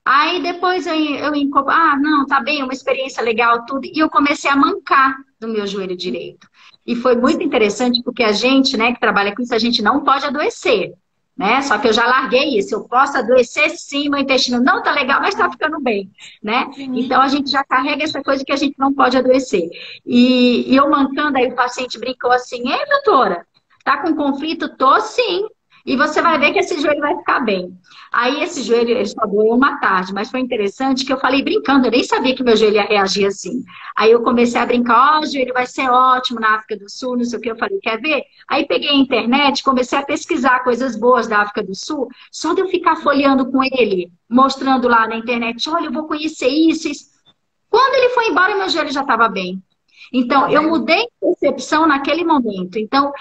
Aí depois não, tá bem, uma experiência legal, tudo, e eu comecei a mancar do meu joelho direito. E foi muito interessante porque a gente, né, que trabalha com isso, a gente não pode adoecer, né? Só que eu já larguei isso, eu posso adoecer sim, meu intestino não tá legal, mas tá ficando bem, né? Então a gente já carrega essa coisa que a gente não pode adoecer. E eu mancando, aí o paciente brincou assim, ei, doutora, tá com conflito? Tô sim. E você vai ver que esse joelho vai ficar bem. Aí esse joelho, ele só doeu uma tarde, mas foi interessante que eu falei brincando, eu nem sabia que meu joelho ia reagir assim. Aí eu comecei a brincar, ó, o joelho vai ser ótimo na África do Sul, não sei o que, eu falei, quer ver? Aí peguei a internet, comecei a pesquisar coisas boas da África do Sul, só de eu ficar folheando com ele, mostrando lá na internet, olha, eu vou conhecer isso, isso. Quando ele foi embora, meu joelho já estava bem. Então, eu mudei de percepção naquele momento. Então,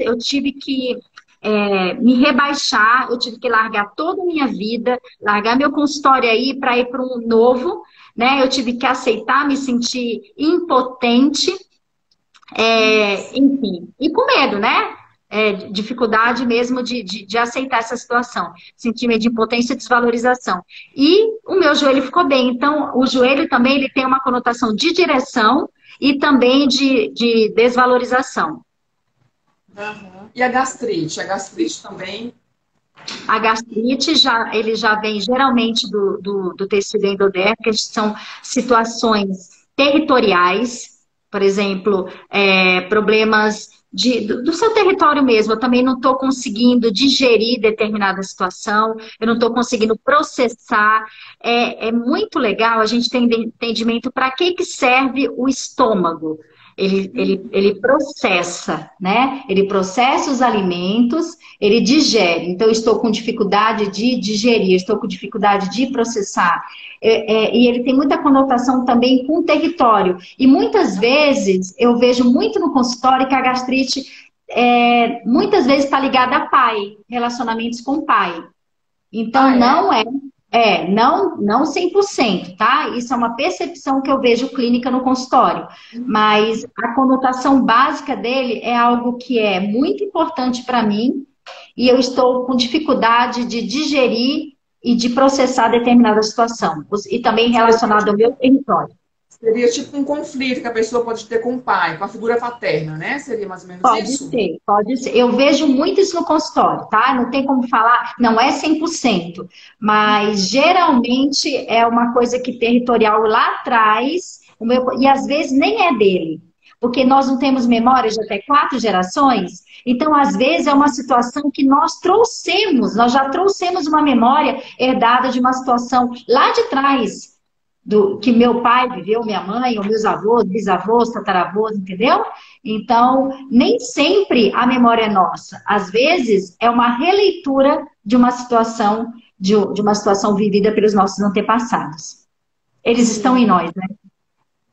eu tive que me rebaixar, eu tive que largar toda a minha vida, largar meu consultório aí para ir para um novo, né? Eu tive que aceitar, me sentir impotente, enfim, e com medo, né? Dificuldade mesmo de aceitar essa situação, sentimento de impotência e desvalorização. E o meu joelho ficou bem. Então, o joelho também ele tem uma conotação de direção e também de desvalorização. Uhum. E a gastrite? A gastrite também. A gastrite ele já vem geralmente do tecido endodérmico, que são situações territoriais, por exemplo, problemas do seu território mesmo. Eu também não estou conseguindo digerir determinada situação, eu não estou conseguindo processar. É muito legal a gente ter entendimento para que serve o estômago. Ele processa, né? Ele processa os alimentos, ele digere. Então, eu estou com dificuldade de digerir, estou com dificuldade de processar. E ele tem muita conotação também com o território. E muitas vezes, eu vejo muito no consultório que a gastrite muitas vezes está ligada a pai, relacionamentos com o pai. Então, não 100%, tá? Isso é uma percepção que eu vejo clínica no consultório. Mas a conotação básica dele é algo que é muito importante para mim e eu estou com dificuldade de digerir e de processar determinada situação. E também relacionado ao meu território. Seria tipo um conflito que a pessoa pode ter com o pai, com a figura paterna, né? Seria mais ou menos isso? Pode ser. Eu vejo muito isso no consultório, tá? Não tem como falar, não é 100%, mas geralmente é uma coisa que territorial lá atrás, e às vezes nem é dele, porque nós não temos memória de até 4 gerações, então às vezes é uma situação que nós já trouxemos uma memória herdada de uma situação lá de trás, que meu pai viveu, minha mãe, ou meus avós, bisavós, tataravós, entendeu? Então, nem sempre a memória é nossa. Às vezes, é uma releitura de uma situação, de uma situação vivida pelos nossos antepassados. Eles estão em Sim. nós, né?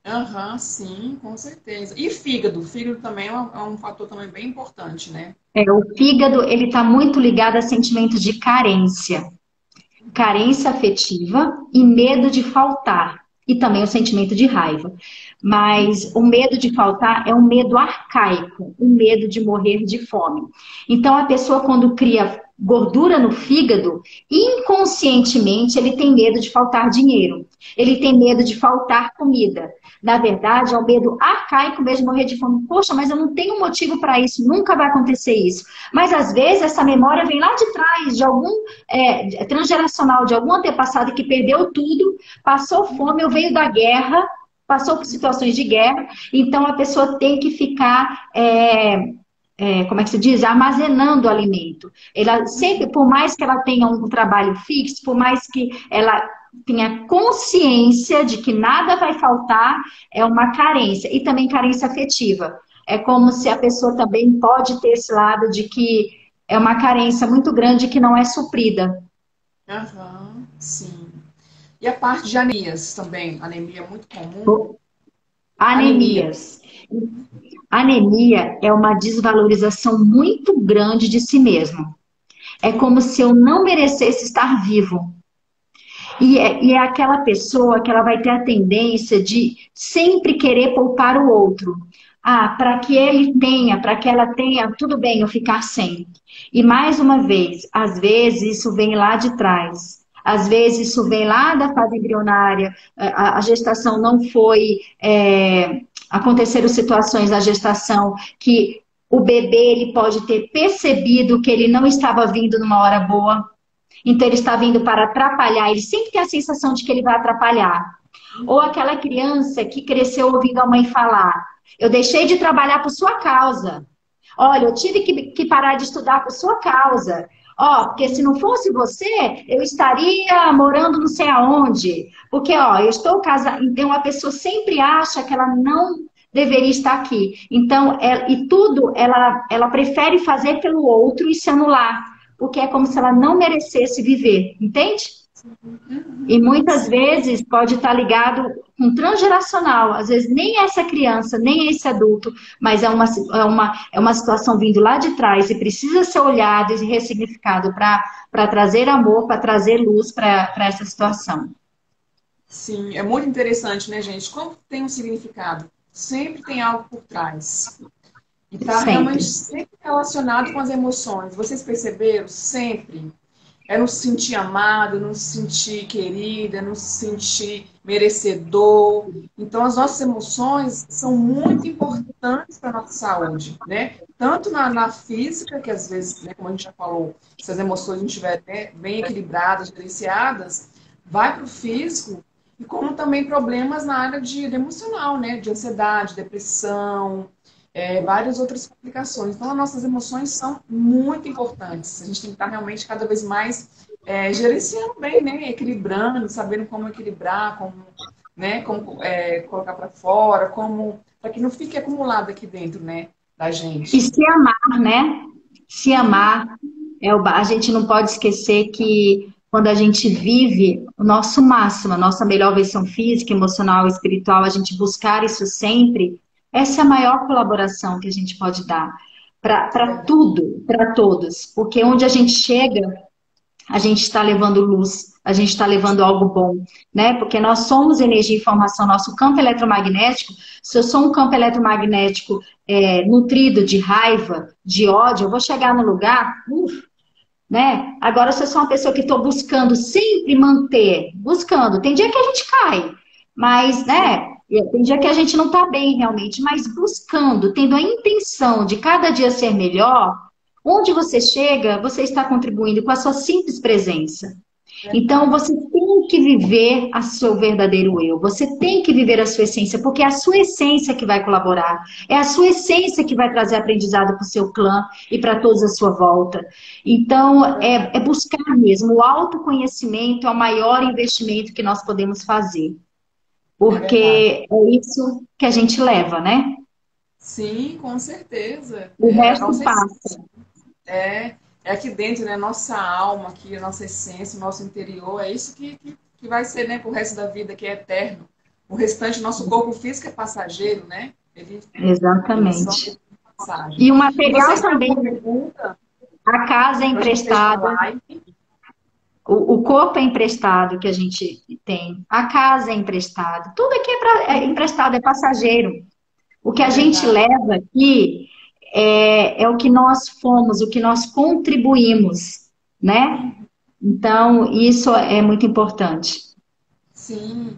Aham, sim, com certeza. E fígado? Fígado também é um fator também bem importante, né? O fígado, ele está muito ligado a sentimentos de carência. Carência afetiva e medo de faltar. E também o sentimento de raiva. Mas o medo de faltar é um medo arcaico, o medo de morrer de fome. Então, a pessoa, quando cria gordura no fígado, inconscientemente ele tem medo de faltar dinheiro, ele tem medo de faltar comida. Na verdade, é um medo arcaico mesmo de morrer de fome. Poxa, mas eu não tenho motivo para isso, nunca vai acontecer isso. Mas às vezes essa memória vem lá de trás, de algum transgeracional, de algum antepassado que perdeu tudo, passou fome ou veio da guerra, passou por situações de guerra, então a pessoa tem que ficar, como é que se diz? Armazenando o alimento. Ela sempre, por mais que ela tenha um trabalho fixo, por mais que ela tenha consciência de que nada vai faltar, é uma carência. E também carência afetiva. É como se a pessoa também pode ter esse lado de que é uma carência muito grande que não é suprida. Aham, sim. E a parte de anemias também. Anemia é muito comum. Anemia. Anemias. Anemia é uma desvalorização muito grande de si mesmo. É como se eu não merecesse estar vivo. E é aquela pessoa que ela vai ter a tendência de sempre querer poupar o outro. Ah, para que ele tenha, para que ela tenha, tudo bem eu ficar sem. E mais uma vez, às vezes isso vem lá de trás. Às vezes isso vem lá da fase embrionária, a gestação não foi. Aconteceram situações da gestação que o bebê ele pode ter percebido que ele não estava vindo numa hora boa, então ele está vindo para atrapalhar, ele sempre tem a sensação de que ele vai atrapalhar. Ou aquela criança que cresceu ouvindo a mãe falar: eu deixei de trabalhar por sua causa. Olha, eu tive que parar de estudar por sua causa. Ó, porque se não fosse você, eu estaria morando não sei aonde. Porque, ó, eu estou casada. Então, a pessoa sempre acha que ela não deveria estar aqui. Então, e tudo ela prefere fazer pelo outro e se anular. Porque é como se ela não merecesse viver, entende? E muitas Sim, vezes pode estar ligado com transgeracional, às vezes nem essa criança, nem esse adulto, mas é uma situação vindo lá de trás e precisa ser olhado e ressignificado para trazer amor, para trazer luz para essa situação. sim. É muito interessante, né, gente? Como tem um significado? Sempre tem algo por trás. E está realmente Sempre. sempre relacionado com as emoções. Vocês perceberam? Sempre. É nos sentir amado, nos sentir querida, nos sentir merecedor. Então, as nossas emoções são muito importantes para a nossa saúde, né? Tanto na física, que às vezes, né, como a gente já falou, se as emoções não estiverem, né, bem equilibradas, gerenciadas, vai para o físico, e como também problemas na área de emocional, né? De ansiedade, depressão, várias outras complicações. Então, as nossas emoções são muito importantes. A gente tem que estar realmente cada vez mais gerenciando bem, né? Equilibrando, sabendo como equilibrar, como, né? Como colocar para fora, como para que não fique acumulado aqui dentro, né? Da E gente. se amar, né? Se Sim, amar, a gente não pode esquecer que quando a gente vive o nosso máximo, a nossa melhor versão física, emocional, espiritual, a gente buscar isso sempre, essa é a maior colaboração que a gente pode dar é para verdade. tudo, para todos. Porque onde a gente chega, a gente está levando luz, a gente está levando algo bom, né? Porque nós somos energia e informação, nosso campo eletromagnético. Se eu sou um campo eletromagnético nutrido de raiva, de ódio, eu vou chegar no lugar, né? Agora, se eu sou uma pessoa que estou buscando sempre manter, buscando, tem dia que a gente cai, mas, Sim, né? Tem dia que a gente não está bem realmente, mas buscando, tendo a intenção de cada dia ser melhor, onde você chega, você está contribuindo com a sua simples presença. Então, verdade. você tem que viver a seu verdadeiro eu. Você tem que viver a sua essência, porque é a sua essência que vai colaborar. É a sua essência que vai trazer aprendizado para o seu clã e para todos à sua volta. Então, é buscar mesmo. O autoconhecimento é o maior investimento que nós podemos fazer. É verdade. Porque é isso que a gente leva, né? Sim, com certeza. O É a resto nossa passa. essência. É aqui dentro, né? Nossa alma, aqui, a nossa essência, o nosso interior. É isso que que vai ser, né, pro resto da vida, que é eterno. O restante, nosso corpo físico é passageiro, né? Ele só Exatamente. é passagem. E o E material vocês têm também, alguma pergunta a casa é para a gente fechar a emprestada, live? o corpo é emprestado que a gente tem, a casa é emprestada, tudo aqui é emprestado, é passageiro. O que É a gente verdade. leva aqui é o que nós fomos, o que nós contribuímos, né? Então, isso é muito importante. Sim.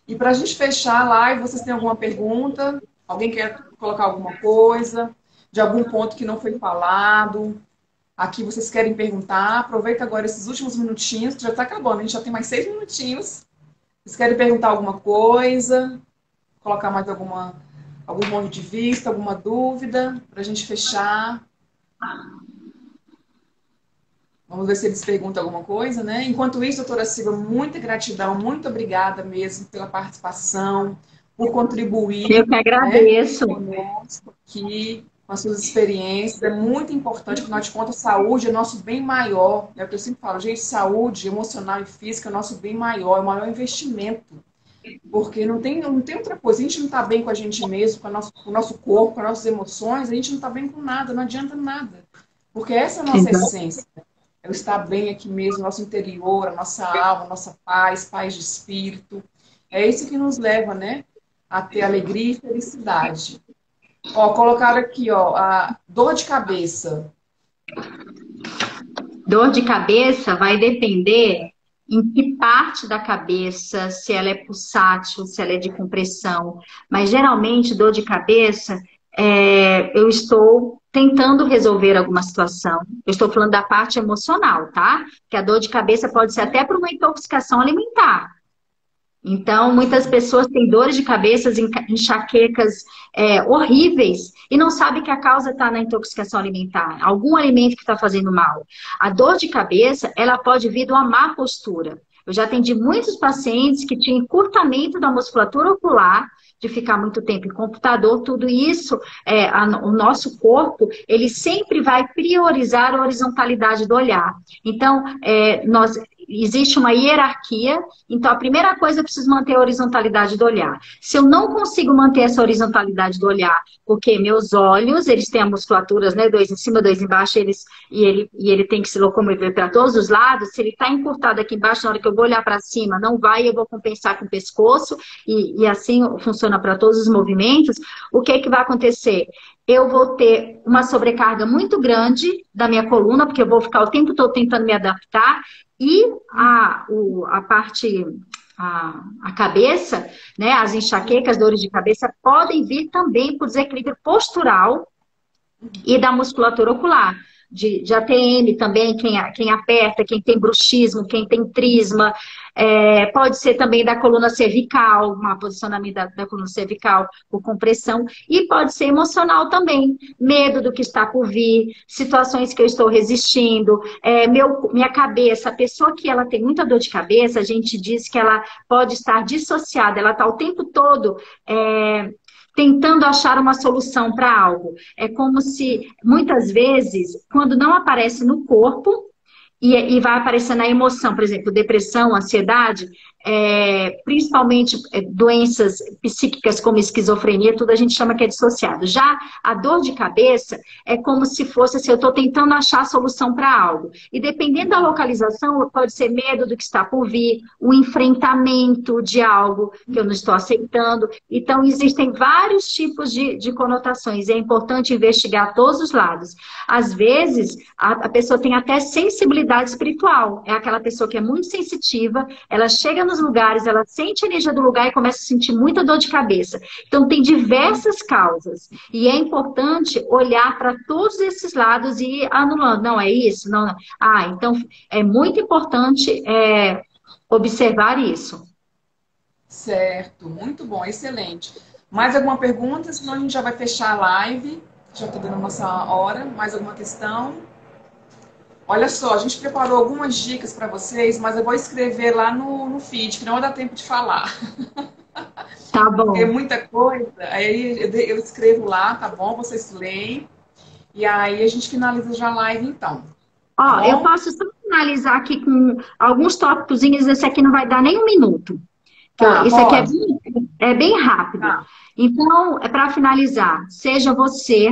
E para a gente fechar a live, vocês têm alguma pergunta? Alguém quer colocar alguma coisa? De algum ponto que não foi falado? Aqui vocês querem perguntar? Aproveita agora esses últimos minutinhos, que já está acabando. A gente já tem mais 6 minutinhos. Vocês querem perguntar alguma coisa? Colocar mais algum ponto de vista, alguma dúvida? Para a gente fechar. Vamos ver se eles perguntam alguma coisa, né? Enquanto isso, doutora Silva, muita gratidão, muito obrigada mesmo pela participação, por Eu contribuir, que né, agradeço. conosco aqui, com as suas experiências. É muito importante, afinal de contas, saúde é nosso bem maior. É o que eu sempre falo, gente, saúde emocional e física é nosso bem maior, é o maior investimento. Porque não tem outra coisa. A gente não está bem com a gente mesmo, com o nosso corpo, com as nossas emoções, a gente não está bem com nada, não adianta nada. Porque essa é a nossa essência. É o estar bem aqui mesmo, nosso interior, a nossa alma, a nossa paz, paz de espírito. É isso que nos leva, né, a ter alegria e felicidade. Ó, colocaram aqui, ó, a dor de cabeça. Dor de cabeça vai depender em que parte da cabeça, se ela é pulsátil, se ela é de compressão. Mas geralmente, dor de cabeça, eu estou tentando resolver alguma situação. Eu estou falando da parte emocional, tá? Que a dor de cabeça pode ser até por uma intoxicação alimentar. Então, muitas pessoas têm dores de cabeça, enxaquecas horríveis e não sabem que a causa está na intoxicação alimentar, algum alimento que está fazendo mal. A dor de cabeça, ela pode vir de uma má postura. Eu já atendi muitos pacientes que tinham encurtamento da musculatura ocular, de ficar muito tempo em computador, tudo isso, o nosso corpo, ele sempre vai priorizar a horizontalidade do olhar. Então, existe uma hierarquia, então a primeira coisa eu preciso manter a horizontalidade do olhar. Se eu não consigo manter essa horizontalidade do olhar, porque meus olhos, eles têm a musculatura, né, dois em cima, dois embaixo, ele tem que se locomover para todos os lados, se ele está encurtado aqui embaixo, na hora que eu vou olhar para cima, não vai, eu vou compensar com o pescoço, e assim funciona para todos os movimentos, o que é que vai acontecer? Eu vou ter uma sobrecarga muito grande da minha coluna, porque eu vou ficar o tempo todo tentando me adaptar, e a parte, a cabeça, né, as enxaquecas, dores de cabeça, podem vir também por desequilíbrio postural e da musculatura ocular. De ATM também, quem aperta, quem tem bruxismo, quem tem trisma, pode ser também da coluna cervical, um posicionamento da coluna cervical por compressão, e pode ser emocional também, medo do que está por vir, situações que eu estou resistindo, minha cabeça, a pessoa que ela tem muita dor de cabeça, a gente diz que ela pode estar dissociada, ela está o tempo todo tentando achar uma solução para algo. É como se, muitas vezes, quando não aparece no corpo, e vai aparecer na emoção, por exemplo, depressão, ansiedade, principalmente doenças psíquicas como esquizofrenia, tudo a gente chama que é dissociado. Já a dor de cabeça é como se fosse assim, eu estou tentando achar a solução para algo. E dependendo da localização, pode ser medo do que está por vir, o enfrentamento de algo que eu não estou aceitando. Então, existem vários tipos de conotações. É importante investigar todos os lados. Às vezes, a pessoa tem até sensibilidade espiritual. É aquela pessoa que é muito sensitiva, ela chega nos lugares, ela sente a energia do lugar e começa a sentir muita dor de cabeça. Então, tem diversas causas. E é importante olhar para todos esses lados e ir anulando. Não, é isso? Não, não. Então, é muito importante observar isso. Certo, muito bom, excelente. Mais alguma pergunta? Senão a gente já vai fechar a live. Já está dando a nossa hora. Mais alguma questão? Olha só, a gente preparou algumas dicas para vocês, mas eu vou escrever lá no feed, que não vai dar tempo de falar. Tá Porque é bom. muita coisa, aí eu escrevo lá, tá bom? Vocês leem. E aí a gente finaliza já a live então. tá Ó, eu bom? posso só finalizar aqui com alguns tópicos, esse aqui não vai dar nem um minuto. Tá, Esse aqui pode. é bem rápido. Tá, Então, é para finalizar, seja você,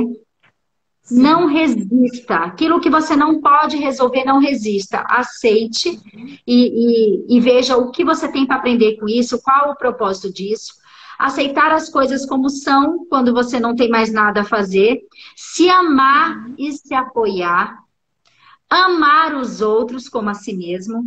não sim. resista. Aquilo que você não pode resolver, não resista. Aceite Uhum. e veja o que você tem para aprender com isso, qual o propósito disso. Aceitar as coisas como são, quando você não tem mais nada a fazer. Se amar Uhum. e se apoiar. Amar os outros como a si mesmo.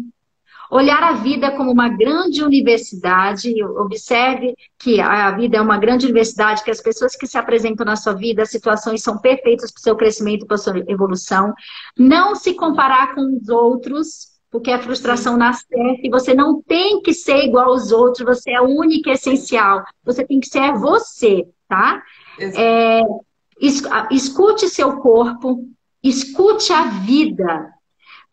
Olhar a vida como uma grande universidade, observe que a vida é uma grande universidade, que as pessoas que se apresentam na sua vida, as situações são perfeitas para o seu crescimento, para a sua evolução. Não se comparar com os outros, porque a frustração Sim, nasce e você não tem que ser igual aos outros, você é única e sim. essencial. Você tem que ser você, tá? Exato. É, escute seu corpo, escute a vida.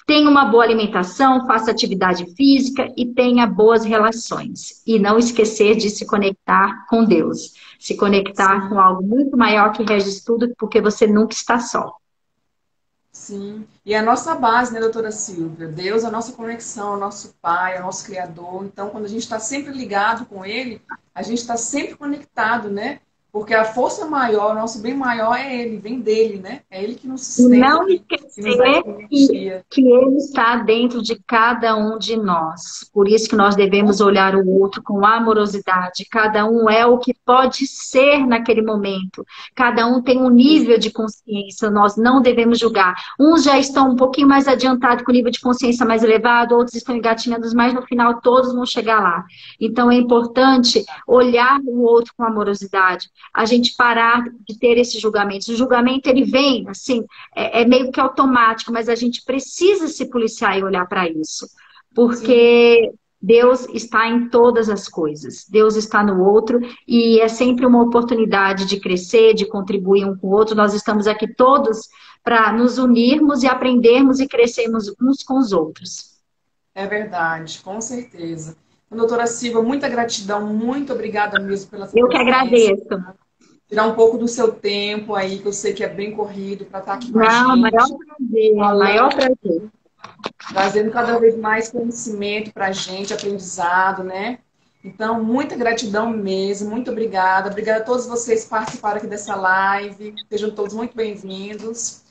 Tenha uma boa alimentação, faça atividade física e tenha boas relações. E não esquecer de se conectar com Deus. Se conectar com Sim. algo muito maior que rege tudo, porque você nunca está só. Sim, e é a nossa base, né, doutora Silvia? Deus é a nossa conexão, é o nosso Pai, é o nosso Criador. Então, quando a gente está sempre ligado com Ele, a gente está sempre conectado, né? Porque a força maior, o nosso bem maior é Ele, vem dele, né? É Ele que nos E sustenta, não que nos dá essa esquecer energia. que Ele está dentro de cada um de nós. Por isso que nós devemos olhar o outro com amorosidade. Cada um é o que pode ser naquele momento. Cada um tem um nível de consciência. Nós não devemos julgar. Uns já estão um pouquinho mais adiantados com o nível de consciência mais elevado, outros estão engatinhando, mas no final todos vão chegar lá. Então é importante olhar o outro com amorosidade. A gente parar de ter esses julgamentos. O julgamento, ele vem, assim, é meio que automático, mas a gente precisa se policiar e olhar para isso. Sim, Porque Deus está em todas as coisas. Deus está no outro e é sempre uma oportunidade de crescer, de contribuir um com o outro. Nós estamos aqui todos para nos unirmos e aprendermos e crescermos uns com os outros. é verdade, com certeza. Então, doutora Silva, muita gratidão, muito obrigada mesmo pela sua Eu que presença. agradeço. Tirar um pouco do seu tempo aí, que eu sei que é bem corrido, para estar aqui com a Não, maior gente, prazer, falando, maior prazer. trazendo cada vez mais conhecimento para a gente, aprendizado, né? Então, muita gratidão mesmo, muito obrigada. Obrigada a todos vocês que participaram aqui dessa live. Sejam todos muito bem-vindos,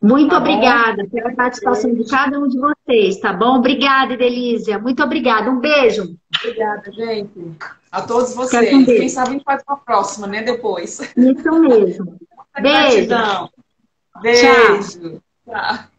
Muito tá bom? obrigada pela participação de cada um de vocês, tá bom? Obrigada, Delícia. Muito obrigada. Um beijo. Obrigada, gente. A todos Fica com vocês. Quem Deus. sabe a gente faz uma próxima, né? Depois. Isso mesmo. Muita Beijo. gratidão. Tchau. Beijo. Tchau.